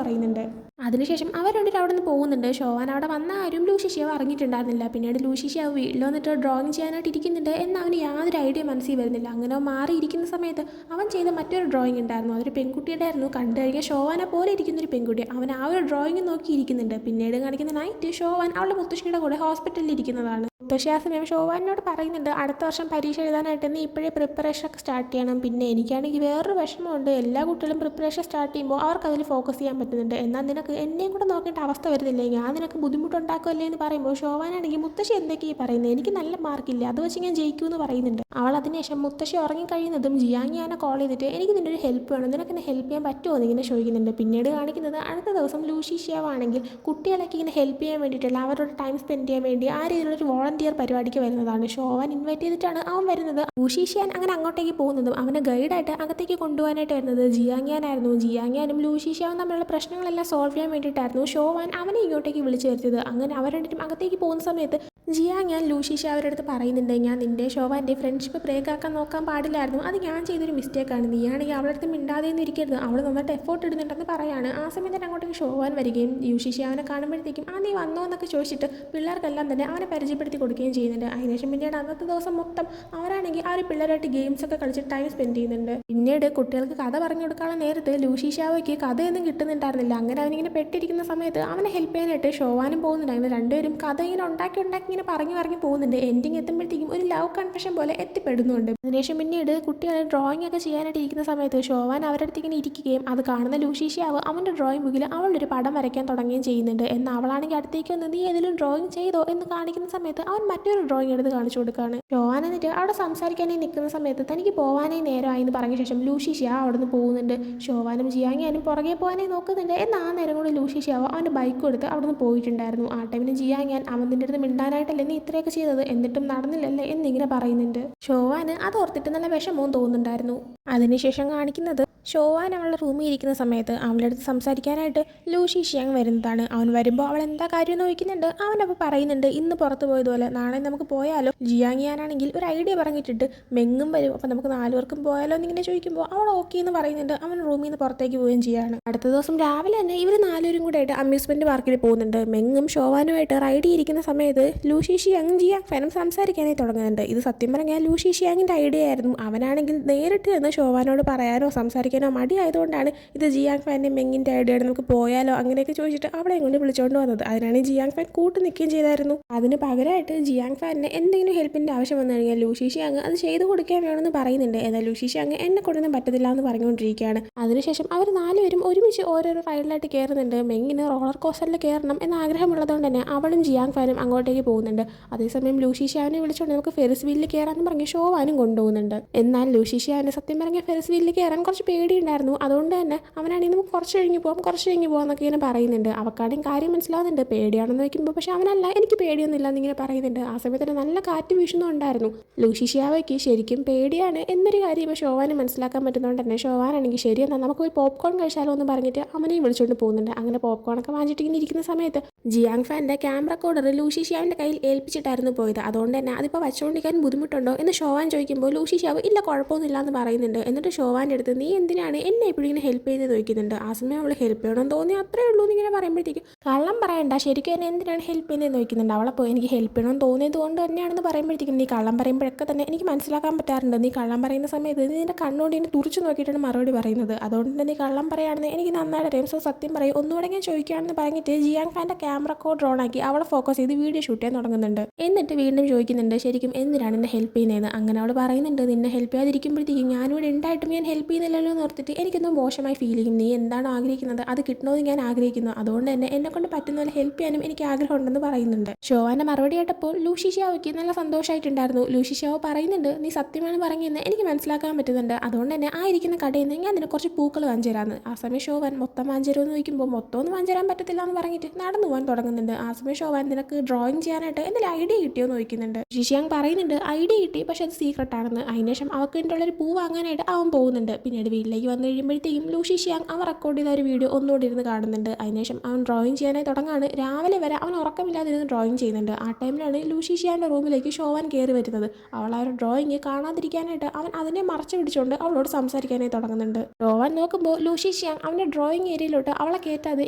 പറയുന്നുണ്ട്. അതിനുശേഷം അവർ രണ്ടുപേരും അവിടെ നിന്ന് പോകുന്നുണ്ട്. ഷോവാൻ അവിടെ വന്ന ആരും ലൂഷി ഷ്യാവ് അറിഞ്ഞിട്ടുണ്ടായിരുന്നില്ല. പിന്നീട് ലൂഷി ഷ്യാവ് വീട്ടിൽ വന്നിട്ട് ഡ്രോയിങ് ചെയ്യാനായിട്ട് ഇരിക്കുന്നുണ്ട് എന്ന് അവന് യാതൊരു ഐഡിയ മനസ്സിൽ വരുന്നില്ല. അങ്ങനെ മാറിയിരിക്കുന്ന സമയത്ത് അവൻ ചെയ്ത മറ്റൊരു ഡ്രോയിങ് ഉണ്ടായിരുന്നു. അതൊരു പെൺകുട്ടിയുടെ ആയിരുന്നു. കണ്ടു കഴിഞ്ഞാൽ ഷോവാനെ പോലെ ഇരിക്കുന്നൊരു പെൺകുട്ടി. അവൻ ആ ഒരു ഡ്രോയിങ് നോക്കിയിരിക്കുന്നുണ്ട്. പിന്നീട് കാണിക്കുന്ന നൈറ്റ് ഷോവാൻ അവളുടെ മുത്തശ്ശിയുടെ കൂടെ ഹോസ്പിറ്റലിൽ ഇരിക്കുന്നതാണ്. മുത്തശ്ശി ആ സമയം ഷോവാനോട് പറയുന്നുണ്ട്, അടുത്ത വർഷം പരീക്ഷ എഴുതാനായിട്ട് നീ ഇപ്പോഴേ പ്രിപ്പറേഷൻ ഒക്കെ സ്റ്റാർട്ട് ചെയ്യണം. പിന്നെ എനിക്കാണെങ്കിൽ വേറൊരു വിഷമമുണ്ട്, എല്ലാ കുട്ടികളും പ്രിപ്പറേഷൻ സ്റ്റാർട്ട് ചെയ്യുമ്പോൾ അവർക്ക് അതിൽ ഫോക്കസ് ചെയ്യാൻ പറ്റുന്നുണ്ട്. എന്നാൽ നിനക്ക് എന്നെയും കൂടെ നോക്കേണ്ട അവസ്ഥ വരുന്നില്ലേ, ഞാൻ നിനക്ക് ബുദ്ധിമുട്ടുണ്ടാക്കുമല്ലേ എന്ന് പറയുമ്പോൾ ഷോവാനാണെങ്കിൽ മുത്തശ്ശി എന്തൊക്കെയാണ് പറയുന്നത്, എനിക്ക് നല്ല മാർക്കില്ല, അത് വെച്ച് ഞാൻ ജയിക്കുമെന്ന് പറയുന്നുണ്ട്. അവൾ അതിനുശേഷം മുത്തശ്ശി ഉറങ്ങിക്കഴിയുന്നതും ജിയാങ്ങിയാനെ കോൾ ചെയ്തിട്ട് എനിക്ക് നിൻ്റെ ഒരു ഹെൽപ്പ് വേണം, നിനക്ക് എന്നെ ഹെൽപ്പ് ചെയ്യാൻ പറ്റുമോ എന്ന് ഇങ്ങനെ ചോദിക്കുന്നുണ്ട്. പിന്നീട് കാണിക്കുന്നത് അടുത്ത ദിവസം ലൂഷി ഷ്യാവ് ആണെങ്കിൽ കുട്ടികളൊക്കെ ഇങ്ങനെ ഹെൽപ്പ് ചെയ്യാൻ വേണ്ടിയിട്ടുള്ള അവരോട് ടൈം സ്പെൻഡ് ചെയ്യാൻ വേണ്ടി ആ രീതിയിലൊരു വോളണ്ടിയർ പരിപാടിക്ക് വരുന്നതാണ്. ഷോവാൻ ഇൻവൈറ്റ് ചെയ്തിട്ടാണ് അവൻ വരുന്നത്. ലൂഷി ഷ്യാൻ അങ്ങനെ അങ്ങോട്ടേക്ക് പോകുന്നതും അവനെ ഗൈഡായിട്ട് അകത്തേക്ക് കൊണ്ടുപോകാനായിട്ട് വരുന്നത് ജിയാങ്ങിയാനായിരുന്നു. ജിയാങ്ങിയാനും ലൂഷി ഷ്യാവും തമ്മിലുള്ള പ്രശ്നങ്ങളെല്ലാം സോൾവ് ചെയ്യാൻ വേണ്ടിയിട്ടായിരുന്നു ഷോവാൻ അവനെ ഇങ്ങോട്ടേക്ക് വിളിച്ചു വരുത്തിയത്. അങ്ങനെ അവർ രണ്ടും അകത്തേക്ക് പോകുന്ന സമയത്ത് ജിയാങ് ലൂഷി ഷ്യാവരുടെ അടുത്ത് പറയുന്നുണ്ട്, ഞാൻ നിൻ്റെ ഷോവാൻ്റെ ഫ്രണ്ട്ഷിപ്പ് ബ്രേക്ക് ആക്കാൻ നോക്കാൻ പാടില്ലായിരുന്നു, അത് ഞാൻ ചെയ്തൊരു മിസ്റ്റേക്കാണ്, നീയാണെങ്കിൽ അവളുടെ അടുത്ത് മിണ്ടാതെ ഇരിക്കരുത്, അവൾ നന്നായിട്ട് എഫോർട്ട് ഇടുന്നുണ്ടെന്ന് പറയാണ്. ആ സമയത്ത് തന്നെ അങ്ങോട്ടേക്ക് ഷോവാൻ വരികയും ലൂഷി ഷ്യാവിനെ കാണുമ്പോഴത്തേക്കും നീ വന്നോ എന്നൊക്കെ ചോദിച്ചിട്ട് പിള്ളേർക്കെല്ലാം തന്നെ അവനെ പരിചയപ്പെടുത്തി കൊടുക്കുകയും ചെയ്യുന്നുണ്ട്. അതിനുശേഷം പിന്നീട് അന്നത്തെ ദിവസം മൊത്തം അവരാണെങ്കിൽ ആ ഒരു പിള്ളേരായിട്ട് ഗെയിംസ് ഒക്കെ കളിച്ച് ടൈം സ്പെൻഡ് ചെയ്യുന്നുണ്ട്. പിന്നീട് കുട്ടികൾക്ക് കഥ പറഞ്ഞു കൊടുക്കാനുള്ള നേരത്ത് ലൂഷി ഷ്യാവയ്ക്ക് കഥയൊന്നും കിട്ടുന്നുണ്ടായിരുന്നില്ല. അങ്ങനെ അവനിങ്ങനെ പെട്ടിരിക്കുന്ന സമയത്ത് അവനെ ഹെൽപ്പ് ചെയ്യാനായിട്ട് ഷോവാനും പോകുന്നുണ്ട്. അങ്ങനെ രണ്ടുപേരും കഥ ഇങ്ങനെ ഉണ്ടാക്കി പറഞ്ഞു പോകുന്നുണ്ട്. എൻഡിങ് എത്തുമ്പോഴത്തേക്കും ഒരു ലവ് കൺഫെഷൻ പോലെ എത്തിപ്പെടുന്നുണ്ട്. അതിനുശേഷം പിന്നീട് കുട്ടികൾ ഡ്രോയിങ് ഒക്കെ ചെയ്യാനായിട്ട് ഇരിക്കുന്ന സമയത്ത് ഷോവാൻ അവരുടെ അടുത്ത് ഇങ്ങനെ ഇരിക്കുകയും അത് കാണുന്ന ലൂഷി ഷ്യാവ് അവൻ്റെ ഡ്രോയിങ് ബുക്കിൽ അവളുടെ ഒരു പടം വരയ്ക്കാൻ തുടങ്ങുകയും ചെയ്യുന്നുണ്ട്. എന്നാൽ അവളാണെങ്കിൽ അടുത്തേക്ക് വന്ന് നീ ഏതെങ്കിലും ഡ്രോയിങ് ചെയ്തോ എന്ന് കാണിക്കുന്ന സമയത്ത് അവൻ മറ്റൊരു ഡ്രോയിങ് എടുത്ത് കാണിച്ചു കൊടുക്കുകയാണ്. ഷോവാൻ എന്നിട്ട് അവിടെ സംസാരിക്കാനായി നിൽക്കുന്ന സമയത്ത് തനിക്ക് പോകാനായി നേരമായി എന്ന് പറഞ്ഞ ശേഷം ലൂഷി ഷ്യാവ് അവിടെ നിന്ന് പോകുന്നുണ്ട്. ഷോവാനും ജിയാങ്ങിയാനും പുറകെ പോകാനായി നോക്കുന്നുണ്ട്. എന്നാൽ ആ നേരം കൂടി ലൂഷി ഷ്യാവ് അവൻ്റെ ബൈക്ക് കൊടുത്ത് അവിടെ നിന്ന് പോയിട്ടുണ്ടായിരുന്നു. ആ ടൈമിന് ജിയാങ്ങിയാൻ അവൻ നിൻ്റെ അടുത്ത് മിണ്ടാനായിട്ടല്ലേ നീ ഇത്രയൊക്കെ ചെയ്തത്, എന്നിട്ടും നടന്നില്ലല്ലേ എന്നിങ്ങനെ പറയുന്നുണ്ട്. ഷോവാന് അത് ഓർത്തിട്ട് നല്ല വിഷമവും തോന്നുന്നുണ്ടായിരുന്നു. അതിനുശേഷം കാണിക്കുന്നത് ഷോവാൻ അവളുടെ റൂമിൽ ഇരിക്കുന്ന സമയത്ത് അവളുടെ അടുത്ത് സംസാരിക്കാനായിട്ട് ലൂഷി ഷ്യാങ് വരുന്നതാണ്. അവൻ വരുമ്പോൾ അവൾ എന്താ കാര്യം ചോദിക്കുന്നുണ്ട്. അവനപ്പോൾ പറയുന്നുണ്ട്, ഇന്ന് പുറത്ത് പോയതുപോലെ നാളെ നമുക്ക് പോയാലോ. ജിയാങ്ങിയാനാണെങ്കിൽ ഒരു ഐഡിയ പറഞ്ഞിട്ടിട്ട് മെങ്ങും വരും, അപ്പോൾ നമുക്ക് 4 പേർക്കും പോയാലോ എന്നിങ്ങനെ ചോദിക്കുമ്പോൾ അവൾ ഓക്കെ എന്ന് പറയുന്നുണ്ട്. അവൻ റൂമിൽ നിന്ന് പുറത്തേക്ക് പോവുകയും ചെയ്യാണ്. അടുത്ത ദിവസം രാവിലെ തന്നെ ഇവർ 4 പേരും കൂടെ ആയിട്ട് അമ്യൂസ്മെന്റ് പാർക്കിൽ പോകുന്നുണ്ട്. മെങ്ങും ഷോവാനുമായിട്ട് റൈഡ് ചെയ്തിരിക്കുന്ന സമയത്ത് ലൂഷി ഷ്യാങ് ജിയാങ് ഫാനും സംസാരിക്കാനായി തുടങ്ങുന്നുണ്ട്. ഇത് സത്യം പറഞ്ഞാൽ ലൂഷി ഷ്യാങ്ങിൻ്റെ ഐഡിയ ആയിരുന്നു. അവനാണെങ്കിൽ നേരിട്ട് എന്ന് ഷോവാനോട് പറയാനോ സംസാരിക്കാനോ മടിയായതുകൊണ്ടാണ് ഇത് ജിയാങ് ഫാൻ്റെ മെങ്ങിൻ്റെ ഐഡിയ ആണ്, നമുക്ക് പോയാലോ അങ്ങനെയൊക്കെ ചോദിച്ചിട്ട് അവളെ കൊണ്ട് വിളിച്ചുകൊണ്ട് വന്നത്. അതിനാണ് ജിയാങ് ഫാൻ കൂട്ട് നിൽക്കുകയും ചെയ്തായിരുന്നു. അതിന് പകരമായിട്ട് ജിയാങ് ഫാനിന് എന്തെങ്കിലും ഹെൽപ്പിൻ്റെ ആവശ്യം വന്നു കഴിഞ്ഞാൽ ലൂഷി ഷ്യാങ് അത് ചെയ്തു കൊടുക്കാൻ വേണമെന്ന് പറയുന്നുണ്ട്. എന്നാൽ ലൂഷി ഷ്യാങ് എന്നെ കൊണ്ടൊന്നും പറ്റത്തില്ല എന്ന് പറഞ്ഞുകൊണ്ടിരിക്കുകയാണ്. അതിനുശേഷം അവർ 4 പേരും ഒരുമിച്ച് ഓരോരോ റൈഡിലായിട്ട് കയറുന്നുണ്ട്. മെങ്ങിന് റോളർ കോസ്റ്ററിൽ കയറണം എന്ന ആഗ്രഹമുള്ളതുകൊണ്ട് തന്നെ അവളും ജിയാങ് ഫാനും അങ്ങോട്ടേക്ക് പോകുന്നുണ്ട്. അതേസമയം ലൂഷി ഷ്യാവിനെ വിളിച്ചുകൊണ്ട് നമുക്ക് ഫെറിസ് വീലിൽ കയറാമെന്ന് പറഞ്ഞ് ഷോവാനും കൊണ്ടുപോകുന്നുണ്ട്. എന്നാൽ ലൂഷി ഷ്യാവിന് സത്യം പറഞ്ഞാൽ ഫെറിസ് വീലിൽ കയറാൻ കുറച്ച് പേടിയുണ്ടായിരുന്നു. അതുകൊണ്ട് തന്നെ അവനാണെങ്കിൽ നമുക്ക് കുറച്ച് കഴിഞ്ഞ് പോകാം എന്നൊക്കെ ഇങ്ങനെ പറയുന്നുണ്ട്. അവക്കാണെങ്കിൽ കാര്യം മനസ്സിലാവുന്നുണ്ട്, പേടിയാണെന്ന് വയ്ക്കുമ്പോൾ പക്ഷെ അവനല്ല എനിക്ക് പേടിയൊന്നുമില്ല എന്നിങ്ങനെ പറയുന്നുണ്ട്. ആ സമയത്ത് തന്നെ നല്ല കാറ്റ് വീശുന്നുണ്ടായിരുന്നു. ലൂഷി ഷ്യാവയ്ക്ക് ശരിക്കും പേടിയാണ് എന്നൊരു കാര്യം ഇപ്പോൾ ഷോവാന് മനസ്സിലാക്കാൻ പറ്റുന്നതുകൊണ്ട് തന്നെ ഷോവാനാണെങ്കിൽ ശരിയെന്നാൽ നമുക്ക് പോയി പോപ്കോൺ കഴിച്ചാലോ എന്ന് പറഞ്ഞിട്ട് അവനെയും വിളിച്ചുകൊണ്ട് പോകുന്നുണ്ട്. അങ്ങനെ പോപ്കോണൊക്കെ വാങ്ങിച്ചിട്ട് ഇങ്ങനെ ഇരിക്കുന്ന സമയത്ത് ജിയാങ് ഫാൻ്റെ ക്യാമറ കോഡർ ലൂഷി ഷ്യാവിൻ്റെ കയ്യിൽ ഏൽപ്പിച്ചിട്ടായിരുന്നു പോയത്. അതുകൊണ്ട് തന്നെ അതിപ്പോൾ വച്ചുകൊണ്ടിരിക്കാൻ ബുദ്ധിമുട്ടുണ്ടോ എന്ന് ഷോവാൻ ചോദിക്കുമ്പോൾ ലൂഷി ഷ്യാവ് ഇല്ല കുഴപ്പമൊന്നുമില്ല എന്ന് പറയുന്നുണ്ട്. എന്നിട്ട് ഷോവാൻ്റെ അടുത്ത് നീ എന്തിനാണ് എന്നെ എപ്പോഴും ഇങ്ങനെ ഹെൽപ്പ് ചെയ്ത് ചോദിക്കുന്നുണ്ട്. ആ സമയം അവൾ ഹെൽപ്പ് ചെയ്യണമെന്ന് തോന്നി അത്രേ ഉള്ളൂ എന്നിങ്ങനെ പറയുമ്പോഴത്തേക്കും കള്ളം പറയണ്ട, ശരിക്കും എന്നെ എന്തിനാണ് ഹെൽപ്പ് ചെയ്യുന്നത് ചോദിക്കുന്നുണ്ട്. അവളപ്പോൾ എനിക്ക് ഹെൽപ്പ് ചെയ്യണമെന്ന് തോന്നിയത് കൊണ്ട് തന്നെയാണെന്ന് പറയുമ്പോഴത്തേക്കും നീ കള്ളം പറയുമ്പോഴൊക്കെ തന്നെ എനിക്ക് മനസ്സിലാക്കാൻ പറ്റാറുണ്ട്, നീ കള്ളം പറയുന്ന സമയത്ത് നീ നിൻ്റെ കണ്ണുകൊണ്ട് ഇങ്ങനെ തുറച്ചു നോക്കിയിട്ടാണ് മറുപടി പറയുന്നത്, അതുകൊണ്ട് തന്നെ നീ കള്ളം പറയുകയാണെന്ന് എനിക്ക് നന്നായിട്ട് അറിയാം, സോ സത്യം പറയും ഒന്നുകൂടെ ഞാൻ ചോദിക്കുകയാണെന്ന് പറഞ്ഞിട്ട് ജിയാങ് ഫാൻ്റെ ക്യാമറ കോഡ് ഓൺ ആക്കി അവളെ ഫോക്കസ് ചെയ്ത് വീഡിയോ ഷൂട്ട് ചെയ്യാൻ തുടങ്ങുന്നുണ്ട്. എന്നിട്ട് വീണ്ടും ചോദിക്കുന്നുണ്ട് ശരിക്കും എന്തിനാണ് എന്നെ ഹെൽപ്പ് ചെയ്യുന്നതെന്ന്. അങ്ങനെ അവൾ പറയുന്നുണ്ട് നിന്നെ ഹെൽപ്പ് ചെയ്യാതിരിക്കുമ്പോഴത്തേക്കും ഞാനിവിടെ ഉണ്ടായിട്ടും ഞാൻ ഹെൽപ്പ് ചെയ്യുന്നില്ലല്ലോ ചെയ്യുന്നതെന്ന് ഓർത്തിട്ട് എനിക്കൊന്നും മോശമായി ഫീൽ ചെയ്യും. നീ എന്താണോ ആഗ്രഹിക്കുന്നത് അത് കിട്ടണമെന്ന് ഞാൻ ആഗ്രഹിക്കുന്നു. അതുകൊണ്ട് തന്നെ എന്നെക്കൊണ്ട് പറ്റുന്ന പോലെ ഹെൽപ്പ് ചെയ്യാനും എനിക്ക് ആഗ്രഹമുണ്ടെന്ന് പറയുന്നുണ്ട്. ഷോവാൻ്റെ മറുപടി കേട്ടപ്പോൾ ലൂഷി ഷിയാവോയ്ക്ക് നല്ല സന്തോഷമായിട്ടുണ്ടായിരുന്നു. ലൂഷി ഷിയാവോ പറയുന്നുണ്ട്, നീ സത്യമാണ് പറഞ്ഞതെന്ന് എനിക്ക് മനസ്സിലാക്കാൻ പറ്റുന്നുണ്ട്. അതുകൊണ്ട് തന്നെ ആ ഇരിക്കുന്ന കടയിൽ നിന്ന് ഞാൻ നിനക്ക് കുറച്ച് പൂക്കൾ വാങ്ങിച്ചു തരാമെന്ന്. ആ സമയം ഷോവാൻ മൊത്തം വാങ്ങിച്ചു തരുമെന്ന് ചോദിക്കുമ്പോൾ മൊത്തമൊന്നും വാങ്ങിച്ചു തരാൻ പറ്റത്തില്ല എന്ന് പറഞ്ഞിട്ട് നടന്നു പോകാൻ തുടങ്ങുന്നുണ്ട്. ആ സമയം ഷോവാൻ നിനക്ക് ഡ്രോയിങ് ചെയ്യാനായിട്ട് എന്തെങ്കിലും ഐഡിയ കിട്ടിയോ എന്ന് ചോദിക്കുന്നുണ്ട്. ഷിഷിയാങ് പറയുന്നുണ്ട് ഐഡിയ കിട്ടി, പക്ഷെ അത് സീക്രട്ട് ആണെന്ന്. അതിനുശേഷം അവർക്ക് വേണ്ടിയുള്ളൊരു പൂ വാങ്ങാനായിട്ട് അവൻ പോകുന്നുണ്ട്. പിന്നീട് വീട്ടിലേക്ക് വന്നു കഴിയുമ്പോഴത്തേക്കും ലൂഷി ഷിയാങ് അവൻ റെക്കോർഡ് ചെയ്ത ഒരു വീഡിയോ ഒന്നുകൂടി ഇരുന്ന് കാണുന്നുണ്ട്. അതിനുശേഷം അവൻ ഡ്രോയിങ് ചെയ്യാനായി തുടങ്ങാണ്. രാവിലെ വരെ അവൻ ഉറക്കമില്ലാതിരുന്ന് ഡ്രോയിങ് ചെയ്യുന്നുണ്ട്. ആ ടൈമിലാണ് ലൂഷി ഷിയാൻ്റെ റൂമിലേക്ക് ഷോവാൻ കയറി വരുന്നത്. അവൾ ആ ഒരു ഡ്രോയിങ് കാണാതിരിക്കാനായിട്ട് അവൻ അതിനെ മറച്ചു പിടിച്ചുകൊണ്ട് അവളോട് സംസാരിക്കാനായി തുടങ്ങുന്നുണ്ട്. ഷോവാൻ നോക്കുമ്പോൾ ലൂഷി ഷിയാങ് അവൻ്റെ ഡ്രോയിങ് ഏരിയയിലോട്ട് അവളെ കയറ്റാതെ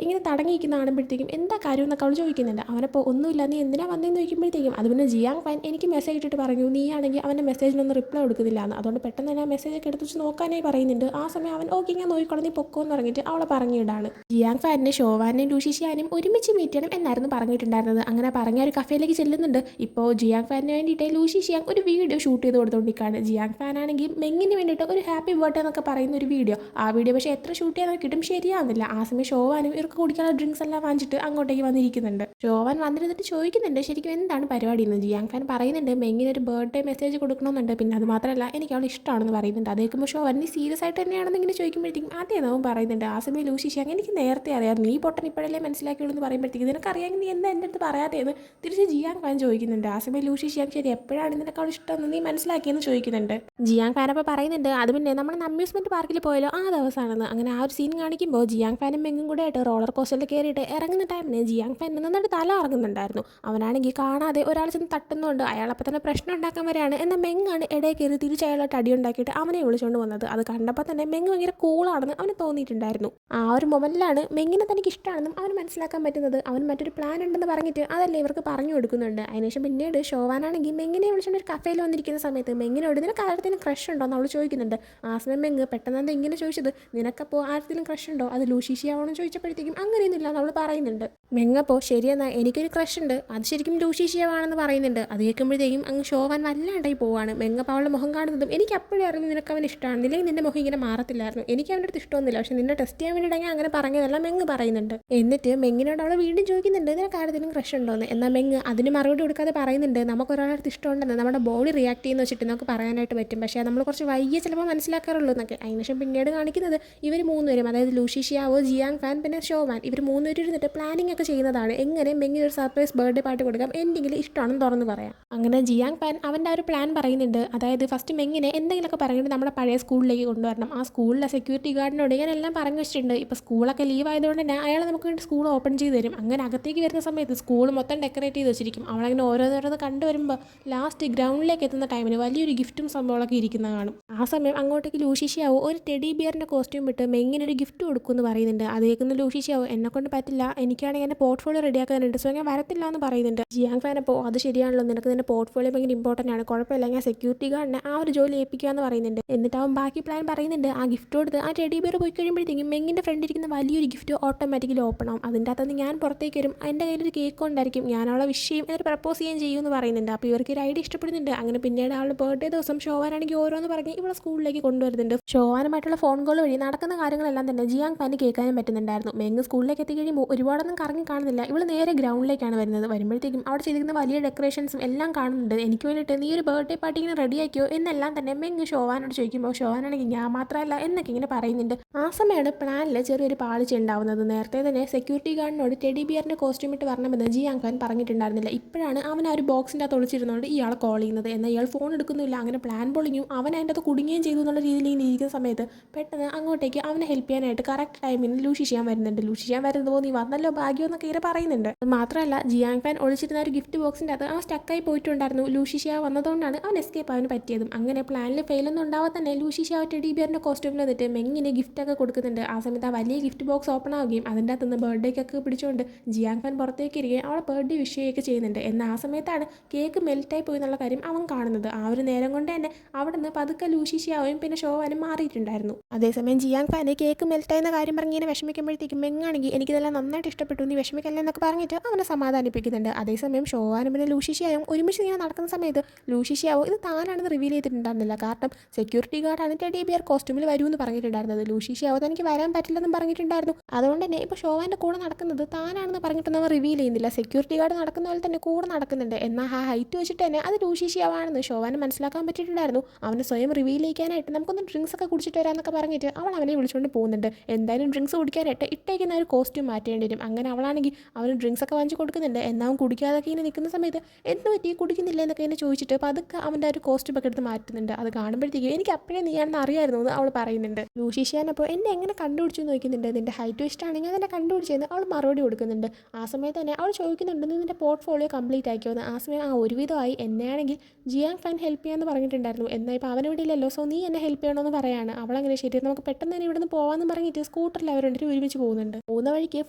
ഇങ്ങനെ തടങ്ങിയിരിക്കുന്ന കാണുമ്പോഴത്തേക്കും എന്താ കാര്യം എന്നൊക്കെ അവൾ ചോദിക്കുന്നുണ്ട്. അവനപ്പോൾ ഒന്നുമില്ല, നീ എന്തിനാ വന്നതെന്ന് ചോദിക്കുമ്പോഴത്തേക്കും അത് പിന്നെ ജിയാങ് ഫാൻ എനിക്ക് മെസ്സേജ് ഇട്ടിട്ട് പറഞ്ഞു നീ ആണെങ്കിൽ അവൻ്റെ മെസ്സേജിനൊന്നും റിപ്ലൈ കൊടുക്കുന്നില്ല എന്ന്. അതുകൊണ്ട് പെട്ടെന്ന് തന്നെ ആ മെസ്സേജൊക്കെ എടുത്ത് വെച്ച് നോക്കാനായി പറയുന്നുണ്ട്. ആ സമയം അവൻ ഓക്കെ ഞാൻ നോക്കിക്കോളാം നീ പൊക്കോന്ന് പറഞ്ഞിട്ട് അവളെ പറഞ്ഞിടാണ്. ജിയാങ് ഫാനിനെ ഷോവാനെയും ലൂഷി ഷിയാനും ഒരുമിച്ച് മീറ്റ് ചെയ്യണം എന്നായിരുന്നു പറഞ്ഞിട്ടുണ്ടായിരുന്നത്. അങ്ങനെ പറഞ്ഞ ഒരു കഫേയിലേക്ക് ചെല്ലുന്നുണ്ട്. ഇപ്പോൾ ജിയാങ് ഫാനിന് വേണ്ടിയിട്ട് ലൂഷി ഷിയാങ് ഒരു വീഡിയോ ഷൂട്ട് ചെയ്ത് കൊടുത്തുകൊണ്ടിരിക്കുകയാണ്. ജിയാങ് ഫാൻ ആണെങ്കിൽ മെങ്ങിന് വേണ്ടിയിട്ട് ഒരു ഹാപ്പി ബർത്ത്ഡേ എന്നൊക്കെ പറയുന്ന ഒരു വീഡിയോ. ആ വീഡിയോ പക്ഷേ എത്ര ഷൂട്ട് ചെയ്യാൻ നോക്കിയിട്ടും ശരിയാവുന്നില്ല. ആ സമയം ഷോവാനും ഇവർക്ക് കുടിക്കാനുള്ള ഡ്രിങ്ക്സ് എല്ലാം വാങ്ങിച്ചിട്ട് അങ്ങോട്ടേക്ക് വന്നിരിക്കുന്നുണ്ട്. ഷോവാൻ വന്നിരുന്നിട്ട് ചോദിക്കുന്നുണ്ട് ശരിക്കും എന്താണ് പരിപാടി എന്ന്. ജിയാങ് ഫാൻ പറയുന്നുണ്ട് മെങ്ങിന് ഒരു ബർത്ത്ഡേ മെസ്സേജ് കൊടുക്കണമെന്നുണ്ട്, പിന്നെ അത് മാത്രമല്ല എനിക്ക് അവൾ ഇഷ്ടമാണെന്ന് പറയുന്നുണ്ട്. അത് കേൾക്കുമ്പോൾ ഷോവാൻ നീ സീരിയസ് ആയിട്ട് തന്നെയാണെന്ന് ഇങ്ങനെ ചോദിക്കുമ്പോഴത്തേക്കും അതേന്നാവും പറയുന്നുണ്ട്. ആ സമയം ലൂഷി ഷിയാങ് എനിക്ക് നേരത്തെ അറിയാം, നീ പൊട്ടൻ ഇപ്പോഴല്ലേ മനസ്സിലാക്കിയുള്ളൂ എന്ന് പറയുമ്പോഴത്തേക്കും നിനക്കറിയാമെങ്കിൽ നീ എന്താ എൻ്റെ അടുത്ത് പറയാത്തതെന്ന് തിരിച്ച് ജിയാങ് ഫാൻ ചോദിക്കുന്നുണ്ട്. ആ സമയം ലൂഷി ഷിയാങ് ശരി എപ്പോഴാണ് നിനക്ക് അവൾ ഇഷ്ടമെന്ന് നീ മനസ്സിലാക്കിയെന്ന് ചോദിക്കുന്നുണ്ട്. ജിയാങ് ഫാൻ അപ്പോൾ പറയുന്നുണ്ട് അത് പിന്നെ നമ്മൾ അമ്യൂസ്മെൻറ്റ് പാർക്കിൽ പോയാലോ ആ ദിവസമാണെന്ന്. അങ്ങനെ ആ ഒരു സീൻ കാണിക്കുമ്പോൾ ജിയാങ് ഫാനും മെങ്ങും കൂടെ ആയിട്ട് റോളർ കോസ്റ്ററിൽ കയറിയിട്ട് ഇറങ്ങുന്ന ടൈമിന് ജിയാങ് ഫാൻ നിന്നിട്ട് തല ഇറങ്ങുന്നുണ്ടായിരുന്നു. അവനാണെങ്കിൽ കാണാതെ ഒരാൾ ചെന്ന് തട്ടുന്നുണ്ട്. അയാളപ്പോൾ തന്നെ പ്രശ്നം ഉണ്ടാക്കാൻ വരെയാണ്. എന്നാൽ മെങ്ങാണ് ഇടയിൽ കയറി തിരിച്ച് അയാളോട്ട് അടിയുണ്ടാക്കിയിട്ട് അവനെ വിളിച്ചുകൊണ്ട് വന്നത്. അത് കണ്ടപ്പോൾ തന്നെ മെങ്ങ് ഭയങ്കര കൂളാണെന്ന് അവന് തോന്നിയിട്ടുണ്ടായിരുന്നു. ആ ഒരു മൊമെന്റിലാണ് മെങ്ങിനെ തനിക്ക് ഇഷ്ടമാണെന്നും അവന് മനസ്സിലാക്കാൻ പറ്റുന്നത്. അവൻ മറ്റൊരു പ്ലാൻ ഉണ്ടെന്ന് പറഞ്ഞിട്ട് അതല്ലേ ഇവർക്ക് പറഞ്ഞു കൊടുക്കുന്നുണ്ട്. അതിനുശേഷം പിന്നീട് ഷോവാനാണെങ്കിൽ മെങ്ങിനെ വിളിച്ചുകൊണ്ട് ഒരു കഫേയിൽ വന്നിരിക്കുന്ന സമയത്ത് മെങ്ങിനോട് നിനക്ക് ആരത്തിനും ക്രഷ് ഉണ്ടോ എന്ന് അവൾ ചോദിക്കുന്നുണ്ട്. ആ സമയം മെങ്ങ് പെട്ടെന്ന് ഇങ്ങനെ ചോദിച്ചത് നിനക്കപ്പോൾ ആരത്തിലും ക്രഷ് ഉണ്ടോ, അത് ലൂഷി ഷിയാവോന്ന് ചോദിച്ചപ്പോഴത്തേക്കും അങ്ങനെയൊന്നുമില്ല എന്ന് അവൾ പറയുന്നുണ്ട്. മെങ്ങപ്പോൾ ശരിയെന്നാ എനിക്കൊരു ക്രഷ് ഉണ്ട്, അത് ശരിക്കും ലൂഷി ഷിയാവാണെന്ന് പറയുന്നുണ്ട്. അത് കേൾക്കുമ്പോഴത്തേക്കും അങ്ങ് ഷോവാൻ വല്ലാണ്ടായി പോവാണ്. മെങ്ങപ്പോൾ അവളുടെ മുഖം കാണുന്നതും എനിക്ക് അപ്പോഴേ അറിഞ്ഞു നിനക്ക് അവൻ ഇഷ്ടമാണ്, ഇല്ലെങ്കിൽ നിന്റെ മുഖം ഇങ്ങനെ മാറത്തില്ലായിരുന്നു, എനിക്ക് അവൻ്റെ അടുത്ത് ഇഷ്ടമൊന്നുമില്ല, പക്ഷെ നിന്നെ ടെസ്റ്റ് ചെയ്യാൻ വേണ്ടിയിട്ടെങ്കിൽ അങ്ങനെ പറഞ്ഞതല്ല മെങ്ങ് പറയുന്നുണ്ട്. എന്നിട്ട് മെങ്ങിനോട് അവൾ വീണ്ടും ചോദിക്കുന്നുണ്ട് നിനക്ക് ആരത്തിനും ക്രഷ് ഉണ്ടോന്ന്. എന്നാൽ മെങ്ങ് അതിന് മറുപടി കൊടുക്കാതെ പറയുന്നുണ്ട് നമുക്ക് ഒരാളടുത്ത് ഇഷ്ടമുണ്ടെന്ന് നമ്മുടെ ബോഡി റിയാക്ട് ചെയ്യുന്ന വെച്ചിട്ട് നമുക്ക് പറയാനായിട്ട് പറ്റും, പക്ഷേ നമ്മൾ കുറച്ച് വൈകിയേ ചിലപ്പോൾ മനസ്സിലാക്കാറുള്ളൂ എന്നൊക്കെ. അതിനുശേഷം പിന്നീട് കാണിക്കുന്നത് ഇവർ മൂന്നുപേരും, അതായത് ലൂഷി ഷിയാവോ, ജിയാങ് ഫാൻ പിന്നെ ഷോവാൻ, ഇവർ മൂന്നുപേരും ഇരുന്നിട്ട് പ്ലാനിങ് ഒക്കെ ചെയ്യുന്നതാണ് എങ്ങനെ മെങ്ങിന് ഒരു സർപ്രൈസ് ബർത്ത്ഡേ പാർട്ടി കൊടുക്കാം, എന്തെങ്കിലും ഇഷ്ടമാണെന്ന് തുറന്ന് പറയാം. അങ്ങനെ ജിയാങ് ഫാൻ അവൻ്റെ ആ ഒരു പ്ലാൻ പറയുന്നുണ്ട്. അതായത് ഫസ്റ്റ് മെങ്ങിനെ എന്തെങ്കിലുമൊക്കെ പറഞ്ഞിട്ട് നമ്മുടെ പഴയ സ്കൂളിലേക്ക് കൊണ്ടുവരണം. ആ സ്കൂളിലെ സെക്യൂരിറ്റി ഗാർഡിനോട് ഞാൻ എല്ലാം പറഞ്ഞു വെച്ചിട്ടുണ്ട്. ഇപ്പോൾ സ്കൂളൊക്കെ ലീവ് ആയതുകൊണ്ട് തന്നെ അയാൾ നമുക്ക് വേണ്ടി സ്കൂൾ ഓപ്പൺ ചെയ്ത് തരും. അങ്ങനെ അകത്തേക്ക് വരുന്ന സമയത്ത് സ്കൂൾ മൊത്തം ഡെക്കറേറ്റ് ചെയ്ത് വെച്ചിരിക്കും. അവളങ്ങനെ ഓരോന്നോരോന്ന് കണ്ടുവരുമ്പോൾ ലാസ്റ്റ് ഗ്രൗണ്ടിലേക്ക് എത്തുന്ന ടൈമിന് വലിയൊരു ഗിഫ്റ്റും സംഭവങ്ങളൊക്കെ ഇരിക്കുന്ന കാണും. ആ സമയം അങ്ങോട്ടേക്ക് ലൂഷി ഷിയാവോ ഒരു ടെഡി ബിയറിൻ്റെ കോസ്റ്റ്യൂം ഇട്ട് മെങ്ങിനൊരു ഗിഫ്റ്റ് കൊടുക്കുമെന്ന് പറയുന്നുണ്ട്. അത് കേൾക്കുന്ന ലൂഷി ഷിയാവോ എന്നെക്കൊണ്ട് പറ്റില്ല, എനിക്കാണെങ്കിൽ എൻ്റെ പോർട്ട്ഫോളിയോ റെഡിയാക്കാനുണ്ട്, സോ ഞാൻ വരത്തില്ല എന്ന് പറയുന്നുണ്ട്. ജിയാങ് ഫാൻ അപ്പോൾ അത് ശരിയാണല്ലോ, നിനക്ക് നിൻ്റെ പോർട്ട്ഫോളിയോ ഭയങ്കര ഇമ്പോർട്ടൻ്റ് ആണ്, കുഴപ്പമില്ല ഞാൻ സെക്യൂരിറ്റി ഗാർഡിനെ ആ ഒരു ജോലി ഏൽപ്പിക്കുക എന്ന് പറയുന്നുണ്ട്. എന്നിട്ട് അവൻ ബാക്കി പ്ലാൻ പറയുന്നുണ്ട്. ആ ഗിഫ്റ്റ് കൊടുത്ത് ആ ടെഡി ബിയർ പോയി കഴിയുമ്പോഴത്തേക്കും മെങ്ങിൻ്റെ ഫ്രണ്ട് ഇരിക്കുന്ന വലിയൊരു ഗിഫ്റ്റ് ഓട്ടോമാറ്റിക്കലി ഓപ്പൺ ആവും. അതിൻ്റെ അകത്തുനിന്ന് ഞാൻ പുറത്തേക്ക് വരും, എൻ്റെ കയ്യിലൊരു കേക്ക് ഉണ്ടായിരിക്കും, ഞാൻ അവളെ വിഷ് ചെയ്യും എന്നിട്ട് പ്രപ്പോസ് ചെയ്യാൻ ചെയ്യുമെന്ന് പറയുന്നുണ്ട്. അപ്പോൾ ഇവർക്ക് ഒരു ഐഡിയ ഇഷ്ടപ്പെടുന്നുണ്ട്. അങ്ങനെ പിന്നീട് അവളുടെ ബർത്ത്ഡേ ദിവസം ഷോവാനാണെങ്കിൽ ഓരോന്ന് പറഞ്ഞ് ഇവളെ സ്കൂളിലേക്ക് കൊണ്ടുവരുന്നുണ്ട്. ഷോവാനുമായിട്ടുള്ള ഫോൺ കോൾ വഴി നടക്കുന്ന കാര്യങ്ങളെല്ലാം തന്നെ ജിയാങ് ഫാന് കേൾക്കാനും പറ്റുന്നുണ്ടായിരുന്നു. മെങ്ങ് സ്കൂളിലേക്ക് എത്തി കഴിയുമ്പോൾ ഒരുപാടൊന്നും കറങ്ങി കാണുന്നില്ല. ഇവൾ നേരെ ഗ്രൗണ്ടിലേക്കാണ് വരുന്നത്. വരുമ്പോഴത്തേക്കും അവിടെ ചെയ്തിരിക്കുന്ന വലിയ ഡെക്കറേഷൻസും എല്ലാം കാണുന്നുണ്ട്. എനിക്ക് വേണ്ടിയിട്ട് നീ ഒരു ബർത്ത്ഡേ പാർട്ടി ഇങ്ങനെ റെഡിയാക്കിയോ എന്നെല്ലാം തന്നെ മെങ്ങ് ഷോവാനോട് ചോദിക്കുമ്പോൾ ഷോവാനാണെങ്കിൽ ഞാൻ മാത്രമല്ല എന്നൊക്കെ ഇങ്ങനെ പറയുന്നുണ്ട്. ആ സമയമാണ് പ്ലാനിൽ ചെറിയൊരു പാളിച്ച ഉണ്ടാവുന്നത്. നേരത്തെ തന്നെ സെക്യൂരിറ്റി ഗാർഡിനോട് ടെഡി ബിയറിൻ്റെ കോസ്റ്റ്യൂം ഇട്ട് വരണമെന്ന് ജിയാങ് ഫാൻ പറഞ്ഞിട്ടുണ്ടായിരുന്നില്ല. ഇപ്പോഴാണ് അവൻ ആ ഒരു ബോക്സിൻ്റെ അകത്ത് ഒളിച്ചിരുന്നുകൊണ്ട് ഇയാളെ കോൾ ചെയ്യുന്നത്. എന്നാൽ ഇയാൾ ഫോൺ എടുക്കുന്നില്ല. അങ്ങനെ പ്ലാൻ പൊളിഞ്ഞു, അവൻ അതിൻ്റെ അകത്ത് കുടുങ്ങുകയും ചെയ്തു എന്നുള്ള രീതിയിൽ ഇങ്ങനെ ഇരിക്കുന്ന സമയത്ത് പെട്ടെന്ന് അങ്ങോട്ടേക്ക് അവനെ ഹെൽപ്പ് ചെയ്യാനായിട്ട് കറക്റ്റ് ടൈമിന് ലൂഷി ഷിയാൻ വരുന്നുണ്ട്. ലൂഷി ഷിയാൻ വരുന്നതോ നീ വന്നല്ലോ ഭാഗ്യം എന്നൊക്കെ ഇങ്ങനെ പറയുന്നുണ്ട്. അത് മാത്രമല്ല ജിയാങ് ഫാൻ ഒളിച്ചിരുന്ന ഒരു ഗിഫ്റ്റ് ബോക്സിൻ്റെ അകത്ത് അവൻ സ്റ്റക്കായി പോയിട്ടുണ്ടായിരുന്നു. ലൂഷി ഷിയ വന്നതുകൊണ്ടാണ് അവൻ എസ്കേപ്പ് അവന് പറ്റിയതും. അങ്ങനെ പ്ലാനിൽ ഫെയിലൊന്നും ഉണ്ടാവാൻ തന്നെ ലൂഷി ഷിയ ടെഡി ബിയറിൻ്റെ കോസ്റ്റ്യൂമിൽ വന്നിട്ട് മെങ്ങിന് ഗിഫ്റ്റൊക്കെ കൊടുക്കുന്നുണ്ട്. ആ സമയത്ത് ആ വലിയ ഗിഫ്റ്റ് ബോക്സ് ഓപ്പൺ ആവുകയും അതിൻ്റെ അകത്തുനിന്ന് ബർത്ത്ഡേക്കൊക്കെ പിടിച്ചുകൊണ്ട് ജിയാങ് ഫാൻ പുറത്തേക്ക് ഇരിക്കുകയും അവളെ ബർത്ത്ഡേ വിഷ് ചെയ്യുകയൊക്കെ ചെയ്യുന്നുണ്ട്. എന്നാൽ ആ സമയത്താണ് കേക്ക് മെൽറ്റായി പോയി എന്നുള്ള കാര്യം അവൻ കാണുന്നത്. ആ ഒരു നേരം കൊണ്ട് തന്നെ അവിടെ നിന്ന് പതുക്കെ ലൂഷി ഷിയാവും പിന്നെ ഷോവാനും മാറിയിട്ടുണ്ടായിരുന്നു. അതേസമയം ജിയാങ് ഫാന് കേക്ക് മെൽറ്റായെന്ന കാര്യം പറഞ്ഞ് ഇങ്ങനെ വിഷമിക്കുമ്പോഴത്തേക്കും മെങ്ങാണെങ്കിൽ എനിക്കിതെല്ലാം നന്നായിട്ട് ഇഷ്ടപ്പെട്ടു, നീ വിഷമിക്കല്ലേ എന്നൊക്കെ പറഞ്ഞിട്ട് അവനെ സമാധാനിപ്പിക്കുന്നുണ്ട്. അതേസമയം ഷോവാനും പിന്നെ ലൂഷിഷ്യായും ഒരുമിച്ച് ഇങ്ങനെ നടക്കുന്ന സമയത്ത് ലൂഷിഷ്യാവോ ഇത് താനാണെന്ന് റിവീൽ ചെയ്തിട്ടുണ്ടായിരുന്നില്ല. കാരണം സെക്യൂരിറ്റി ഗാർഡാണ് ടെഡി ബിയർ കോസ്റ്റ്യൂമിൽ വരുമെന്ന് പറഞ്ഞിട്ടുണ്ടായിരുന്നത്. ലൂഷിഷ്യാവോ തനിക്ക് വരാൻ പറ്റില്ലെന്നും പറഞ്ഞിട്ടുണ്ടായിരുന്നു. അതുകൊണ്ട് തന്നെ ഇപ്പോൾ ഷോവാൻ്റെ കൂടെ നടക്കുന്നത് താനാണെന്ന് പറഞ്ഞിട്ടൊന്നും അവൻ റിവീൽ ചെയ്യുന്നില്ല. സെക്യൂരിറ്റി ഗാർഡ് നടക്കുന്ന പോലെ തന്നെ കൂടെ നടക്കുന്നുണ്ട്. എന്നാൽ ആ ഹൈറ്റ് വെച്ചിട്ട് തന്നെ അത് ലൂഷിഷ്യാവാണെന്ന് ഷോവാന് മനസ്സിലാക്കാൻ പറ്റിയിട്ടുണ്ടായിരുന്നു. അവന് സ്വയം റിവീൽ ചെയ്യാനായിട്ട് നമുക്കൊന്ന് ഡ്രിങ്ക്സ് ഒക്കെ കുടിച്ചിട്ട് വരാമെന്നൊക്കെ പറഞ്ഞിട്ട് അവൾ അവനെ വിളിച്ചുകൊണ്ട് പോകുന്നുണ്ട്. എന്തായാലും ഡ്രിങ്ക്സ് കുടിക്കാനായിട്ട് ഇട്ടേക്കുന്ന ഒരു കോസ്റ്റ്യൂം മാറ്റേണ്ടി വരും. അങ്ങനെ അവളാണെങ്കിൽ അവന് ഡ്രിങ്ക്സ് ഒക്കെ വാങ്ങിച്ച് കൊടുക്കുന്നുണ്ട്. എന്നാൽ അവൻ കുടിക്കാതൊക്കെ ഇങ്ങനെ നിൽക്കുന്ന സമയത്ത് എന്ത് പറ്റി കുടിക്കുന്നില്ല എന്നൊക്കെ ഇങ്ങനെ ചോദിച്ചിട്ട് അപ്പോൾ അതൊക്കെ അവൻ്റെ ഒരു കോസ്റ്റ്യൂം ഒക്കെ എടുത്ത് മാറ്റുന്നുണ്ട്. അത് കാണുമ്പോഴത്തേക്കും എനിക്ക് അപ്പോഴേ നീയാണെന്ന് അറിയായിരുന്നു എന്ന് അവൾ പറയുന്നുണ്ട്. ലൂഷിഷ്യാൻ അപ്പോൾ എന്നെ എങ്ങനെ കണ്ടുപിടിച്ചു നോക്കുന്നുണ്ട്, നിൻ്റെ ഹൈറ്റ് വെച്ചിട്ടാണെങ്കിൽ അതെന്നെ കണ്ടുപിടിച്ചതെന്ന് അവൾ മറുപടി കൊടുക്കുന്നുണ്ട്. ആ സമയത്ത് തന്നെ അവൾ ചോദിക്കുന്നുണ്ട് നിൻ്റെ പോർട്ട്ഫോളിയോ കംപ്ലീറ്റ് ആക്കിയോന്ന്. ആ സമയം ഒരുവിധമായി എന്നെയാണെങ്കിൽ ജിയാങ് ഫാൻ ഹെൽപ്പ് ചെയ്യാമെന്ന് പറഞ്ഞിട്ടുണ്ടായിരുന്നു. എന്നാൽ ഇപ്പോൾ അവനിവിടെ ഇല്ലല്ലോ, സോ നീ എന്നെ ഹെൽപ്പ് ചെയ്യണമെന്ന് പറയാണ്. അവളങ്ങനെ ശരി നമുക്ക് പെട്ടെന്ന് തന്നെ ഇവിടുന്ന് പോകാമെന്ന് പറഞ്ഞിട്ട് സ്കൂട്ടറിൽ അവർ രണ്ടുപേരും ഒരുമിച്ച് പോകുന്നുണ്ട്. പോകുന്ന വഴിക്ക്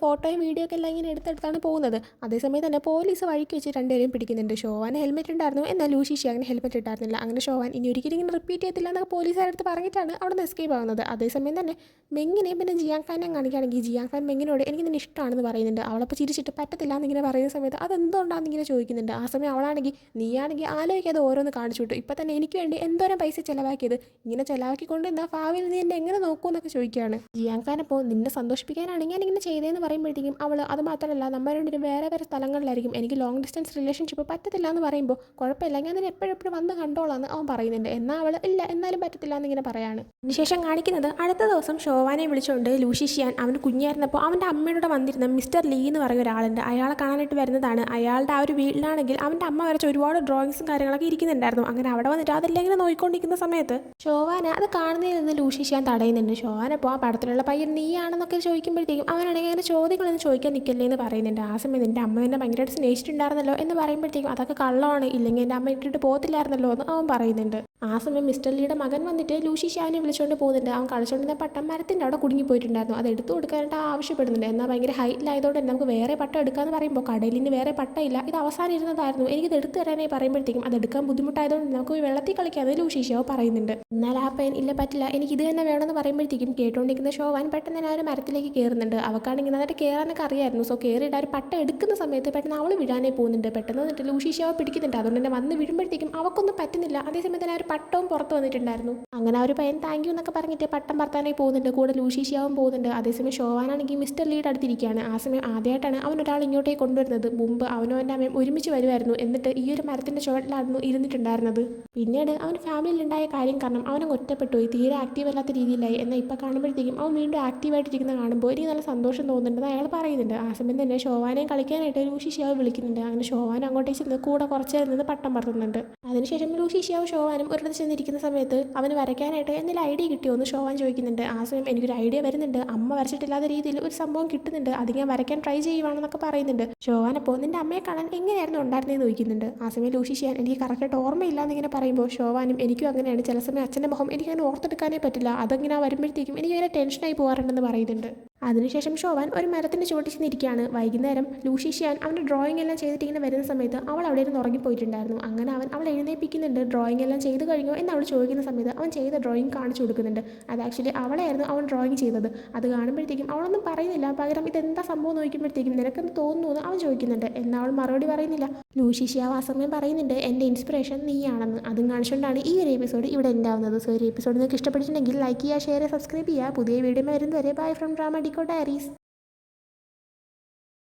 ഫോട്ടോയും വീഡിയോ ഒക്കെ എല്ലാം ഇങ്ങനെ എടുത്തെടുത്താണ് പോകുന്നത്. അതേസമയം തന്നെ പോലീസ് വഴിക്ക് വെച്ച് രണ്ടുപേരും പിടിക്കുന്നുണ്ട്. ഷോവാൻ ഹെൽമെറ്റ് ഉണ്ടായിരുന്നു, എന്നാൽ ലൂഷിഷ്യ അങ്ങനെ ഹെൽമെറ്റ് ഇട്ടായിരുന്നില്ല. അങ്ങനെ ഷോവാൻ ഇനി ഒരിക്കലും ഇങ്ങനെ റിപ്പീറ്റ് ചെയ്തില്ല എന്നൊക്കെ പോലീസുകാരടുത്ത് പറഞ്ഞിട്ടാണ് അവിടെ നിന്ന് എസ്കേപ്പ് ആവുന്നത്. അതേസമയം തന്നെ മെങ്ങിനെയും പിന്നെ ജിയാങ് ഫാനെ കാണിക്കുകയാണെങ്കിൽ ജിയാങ് ഫാൻ മെങ്ങിനോട് എനിക്ക് നിന്നെ ഇഷ്ടമാണെന്ന് പറയുന്നുണ്ട്. അവളപ്പോൾ ചിരിച്ചിട്ട് പറ്റത്തില്ല എന്നിങ്ങനെ പറയുന്ന സമയത്ത് അതെന്തുകൊണ്ടാണെന്ന് ഇങ്ങനെ ചോദിക്കുന്നുണ്ട്. ആ സമയം അവളാണെങ്കിൽ നീയാണെങ്കിൽ ആലോചിക്കാതെ ഓരോന്ന് കാണിച്ചു വിട്ടു. ഇപ്പം തന്നെ എനിക്ക് വേണ്ടി എന്തോരം പൈസ ചിലവാക്കിയത്, ഇങ്ങനെ ചിലവാക്കിക്കൊണ്ട് എന്താ ഭാവിയിൽ നീ എന്നെ എങ്ങനെ നോക്കൂ എന്നൊക്കെ ചോദിക്കുകയാണ്. ജിയാങ് ഫാൻ അപ്പോൾ നിന്നെ സന്തോഷിപ്പിക്കാനാണ് ഞാൻ ഇങ്ങനെ ചെയ്തതെന്ന് പറയുമ്പോഴത്തേക്കും അവൾ അത് മാത്രമല്ല നമ്മൾ രണ്ടുപേരും വേറെ വേറെ സ്ഥലങ്ങളിലായിരിക്കും, എനിക്ക് ലോങ് ഡിസ്റ്റൻസ് റിലേഷൻഷിപ്പ് പറ്റത്തില്ല എന്ന് പറയുമ്പോൾ കുഴപ്പമില്ല ഞാൻ നിന്നെ എപ്പോഴും വന്ന് കണ്ടോളാന്ന് അവൻ പറയുന്നുണ്ട്. എന്നാൽ അവൾ ഇല്ല എന്നാലും പറ്റത്തില്ല എന്നിങ്ങനെ പറയാണ്. അതിനുശേഷം കാണിക്കുന്നത് അടുത്ത ദിവസം ഷോവാനെ വിളിച്ചുകൊണ്ട് ലൂഷിഷ്യാൻ അവന് കുഞ്ഞായിരുന്നപ്പോൾ അവൻ്റെ അമ്മയോട് വന്നിരുന്ന മിസ്റ്റർ ലീ എന്ന് പറയുന്ന ഒരാളുണ്ട്. അയാളെ കാണാനായിട്ട് വരുന്നതാണ്. അയാളുടെ ആ ഒരു വീട്ടിലാണെങ്കിൽ അവൻ്റെ അമ്മ വരച്ച ഒരുപാട് ഡ്രോയിങ്സും കാര്യങ്ങളൊക്കെ ഇരിക്കുന്നുണ്ടായിരുന്നു. അങ്ങനെ അവിടെ വന്നിട്ട് അതെല്ലാം ഇങ്ങനെ നോക്കിക്കൊണ്ടിരിക്കുന്ന സമയത്ത് ഷോവാന അത് കാണുന്നതിൽ നിന്ന് ലൂഷിഷ്യാൻ തടയുന്നുണ്ട്. ഷോവാനപ്പോൾ ആ പടത്തിലുള്ള പയ്യൻ നീയാണെന്നൊക്കെ ചോദിക്കുമ്പോഴത്തേക്കും അവനാണെങ്കിൽ അങ്ങനെ ചോദ്യങ്ങളൊന്നും ചോദിക്കാൻ നിൽക്കല്ലേ എന്ന് പറയുന്നുണ്ട്. ആ സമയം എൻ്റെ അമ്മ എന്നെ ഭയങ്കരമായിട്ട് സ്നേഹിച്ചിട്ടുണ്ടായിരുന്നല്ലോ എന്ന് പറയുമ്പോഴത്തേക്കും അതൊക്കെ കള്ളമാണ്, ഇല്ലെങ്കിൽ എൻ്റെ അമ്മ ഇട്ടിട്ട് പോകത്തില്ലായിരുന്നല്ലോ എന്ന് അവൻ പറയുന്നുണ്ട്. ആ സമയം മിസ്റ്റർ ലീയുടെ മകൻ വന്നിട്ട് ലൂഷിഷ്യാനെ വിളിച്ചുകൊണ്ട് പോകുന്നുണ്ട്. അവൻ കളിച്ചുകൊണ്ടിരുന്ന പട്ടം മരത്തിൻ്റെ അവിടെ കുടുങ്ങിപ്പോയിട്ടുണ്ടായിരുന്നു. അത് എടുത്തു കൊടുക്കാനായിട്ട് ആവശ്യപ്പെടുന്നുണ്ട്. എന്നാൽ ഭയങ്കര ഹൈറ്റിലായതുകൊണ്ട് തന്നെ നമുക്ക് വേറെ പട്ടം എടുക്കാമെന്ന് പറയുമ്പോൾ കടലിന് വേറെ പട്ടമില്ല, ഇത് അവസാനം ഇരുന്നതായിരുന്നു, എനിക്കിത് എടുത്തു തരാനായി പറയുമ്പോഴത്തേക്കും അത് എടുക്കാൻ ബുദ്ധിമുട്ടായതുകൊണ്ട് നമുക്ക് വെള്ളത്തിൽ കളിക്കാതെ ലൂഷിഷ്യാവ് പറയുന്നുണ്ട്. എന്നാൽ ആ പയ്യൻ ഇല്ല പറ്റില്ല എനിക്ക് ഇത് തന്നെ വേണമെന്ന് പറയുമ്പോഴത്തേക്കും കേട്ടുകൊണ്ടിരിക്കുന്ന ഷോവാൻ പെട്ടെന്ന് തന്നെ ആ ഒരു മരത്തിലേക്ക് കയറുന്നുണ്ട്. അവക്കാണെങ്കിൽ നന്നായിട്ട് കയറാനൊക്കെ അറിയായിരുന്നു. സോ കയറിയിട്ട് ആ ഒരു പട്ടം എടുക്കുന്ന സമയത്ത് പെട്ടെന്ന് അവൾ വീഴാനായി പോകുന്നുണ്ട്. പെട്ടെന്ന് വന്നിട്ട് ലൂഷിഷ്യാവ് പിടിക്കുന്നുണ്ട്. അതുകൊണ്ട് തന്നെ വന്ന് വീഴുമ്പോഴത്തേക്കും അവക്കൊന്നും പറ്റുന്നില്ല. അതേസമയം തന്നെ ആ ഒരു പട്ടവും പുറത്ത് വന്നിട്ടുണ്ടായിരുന്നു. അങ്ങനെ ആ ഒരു പയ്യൻ താങ്ക് യു എന്നൊക്കെ പറഞ്ഞിട്ട് പട്ടം പറത്താനായി പോകുന്നുണ്ട്. കൂടെ ലൂഷിഷ്യാവും പോകുന്നുണ്ട്. അതേസമയം ഷോവാനാണെങ്കിൽ മിസ്റ്റർ ലീഡ് അടുത്തിരിക്കുകയാണ്. ആ സമയം ആദ്യമായിട്ടാണ് അവൻ ഒരാൾ ഇങ്ങോട്ടേക്ക് കൊണ്ടുവരുന്നത്. മുമ്പ് അവനും അവൻ്റെ അമ്മയും ഒരുമിച്ച് വരുമായിരുന്നു, എന്നിട്ട് ഈ ഒരു മരത്തിൻ്റെ ചുവട്ടിലായിരുന്നു ഇരുന്നിട്ടുണ്ടായിരുന്നത്. പിന്നീട് അവൻ ഫാമിലിയിലുണ്ടായ കാര്യം കാരണം അവനങ്ങ് ഒറ്റപ്പെട്ടു പോയി, തീരെ ആക്റ്റീവ് അല്ലാത്ത രീതിയിലായി. എന്നാൽ ഇപ്പം കാണുമ്പോഴത്തേക്കും അവൻ വീണ്ടും ആക്റ്റീവായിട്ടിരിക്കുന്ന കാണുമ്പോൾ എനിക്ക് നല്ല സന്തോഷം തോന്നുന്നുണ്ടെന്ന് അയാൾ പറയുന്നുണ്ട്. ആ സമയം തന്നെ ഷോവാനെ കളിക്കാനായിട്ട് ലൂഷിഷ്യാവ് വിളിക്കുന്നുണ്ട്. അങ്ങനെ ഷോവാൻ അങ്ങോട്ടേക്ക് ചെന്ന് കൂടെ കുറച്ച് നേരം നിന്ന് പട്ടം പറത്തുന്നുണ്ട്. അതിനുശേഷം ലൂഷിഷ്യാവ് ഷോവാനും ഒരിടത്ത് ചെന്നിരിക്കുന്ന സമയത്ത് അവന് വരയ്ക്കാനായിട്ട് എന്തെങ്കിലും ഐഡിയ കിട്ടിയോ എന്ന് ഷോവാൻ ചോദിക്കുന്നുണ്ട്. ആ സമയം എനിക്കൊരു ഐഡിയ വരുന്നുണ്ട്, അമ്മ വരച്ചിട്ടില്ലാത്ത രീതിയിൽ ഒരു സംഭവം കിട്ടുന്നുണ്ട്, അത് ഞാൻ വരയ്ക്കാൻ ട്രൈ ചെയ്യുവാണെന്നൊക്കെ പറയുന്നുണ്ട്. ഷോവാൻ അപ്പോൾ നിൻ്റെ അമ്മയെ കാണാൻ എങ്ങനെയായിരുന്നു ഉണ്ടായിരുന്നതെന്ന് ചോദിക്കുന്നുണ്ട്. ആ സമയം ലൂഷിഷ്യാൻ എനിക്ക് കറക്റ്റായിട്ട് ഓർമ്മയില്ല എന്നിങ്ങനെ പറയുമ്പോൾ ഷോവാനും എനിക്കും അങ്ങനെയാണ്, ചില സമയം അച്ഛൻ്റെ മുഖം എനിക്കങ്ങനെ ഓർത്തെടുക്കാനേ പറ്റില്ല, അതങ്ങനെ വരുമ്പോഴത്തേക്കും എനിക്ക് അങ്ങനെ ടെൻഷനായി പോകാറുണ്ടെന്ന് പറയുന്നുണ്ട്. അതിനുശേഷം ഷോവാൻ ഒരു മരത്തിൻ്റെ ചുവട്ടിൽ ചെന്നിരിക്കുകയാണ്. വൈകുന്നേരം ലൂഷിഷ്യാൻ അവൻ്റെ ഡ്രോയിങ് എല്ലാം ചെയ്തിട്ട് ഇങ്ങനെ വരുന്ന സമയത്ത് അവൾ അവിടെ ഇരുന്ന് ഉറങ്ങിപ്പോയിട്ടുണ്ടായിരുന്നു. അങ്ങനെ അവൾ എഴുന്നേൽപ്പിക്കുന്നുണ്ട്. ഡ്രോയിങ് എല്ലാം ചെയ്ത് കഴിഞ്ഞോ എന്ന് അവൾ ചോദിക്കുന്ന സമയത്ത് അവൻ ചെയ്ത ഡ്രോയിങ് കാണിച്ചു കൊടുക്കുന്നുണ്ട്. അത് ആക്ച്വലി അവളായിരുന്നു അവൻ ഡ്രോയിങ് ചെയ്തത്. അത് കാണുമ്പോഴത്തേക്കും അവളൊന്നും പറയുന്നില്ല, പകരം ഇതെന്താ സംഭവം നോക്കുമ്പോഴത്തേക്കും നിനക്കെന്ത് തോന്നുന്നു എന്ന് അവൻ ചോദിക്കുന്നുണ്ട്. എന്നാൽ അവൾ മറുപടി പറയുന്നില്ല. ലൂഷിഷ്യാവ് ആ സമയം പറയുന്നുണ്ട് എൻ്റെ ഇൻസ്പിറേഷൻ നീയാണെന്ന്. അതും കാണിച്ചുകൊണ്ടാണ് ഈ ഒരു എപ്പിസോഡ് ഇവിടെ എൻഡ് ആവുന്നത്. സോ ഈ എപ്പിസോഡ് നിങ്ങൾക്ക് ഇഷ്ടപ്പെട്ടിട്ടുണ്ടെങ്കിൽ ലൈക്ക് ചെയ്യുക, ഷെയർ ചെയ്യുക, സബ്സ്ക്രൈബ് ചെയ്യുക. പുതിയ വീഡിയോ വരുന്നവരെ ബൈ ഫ്രം ഡ്രാമ ഡിക്കോ ഡയറീസ്.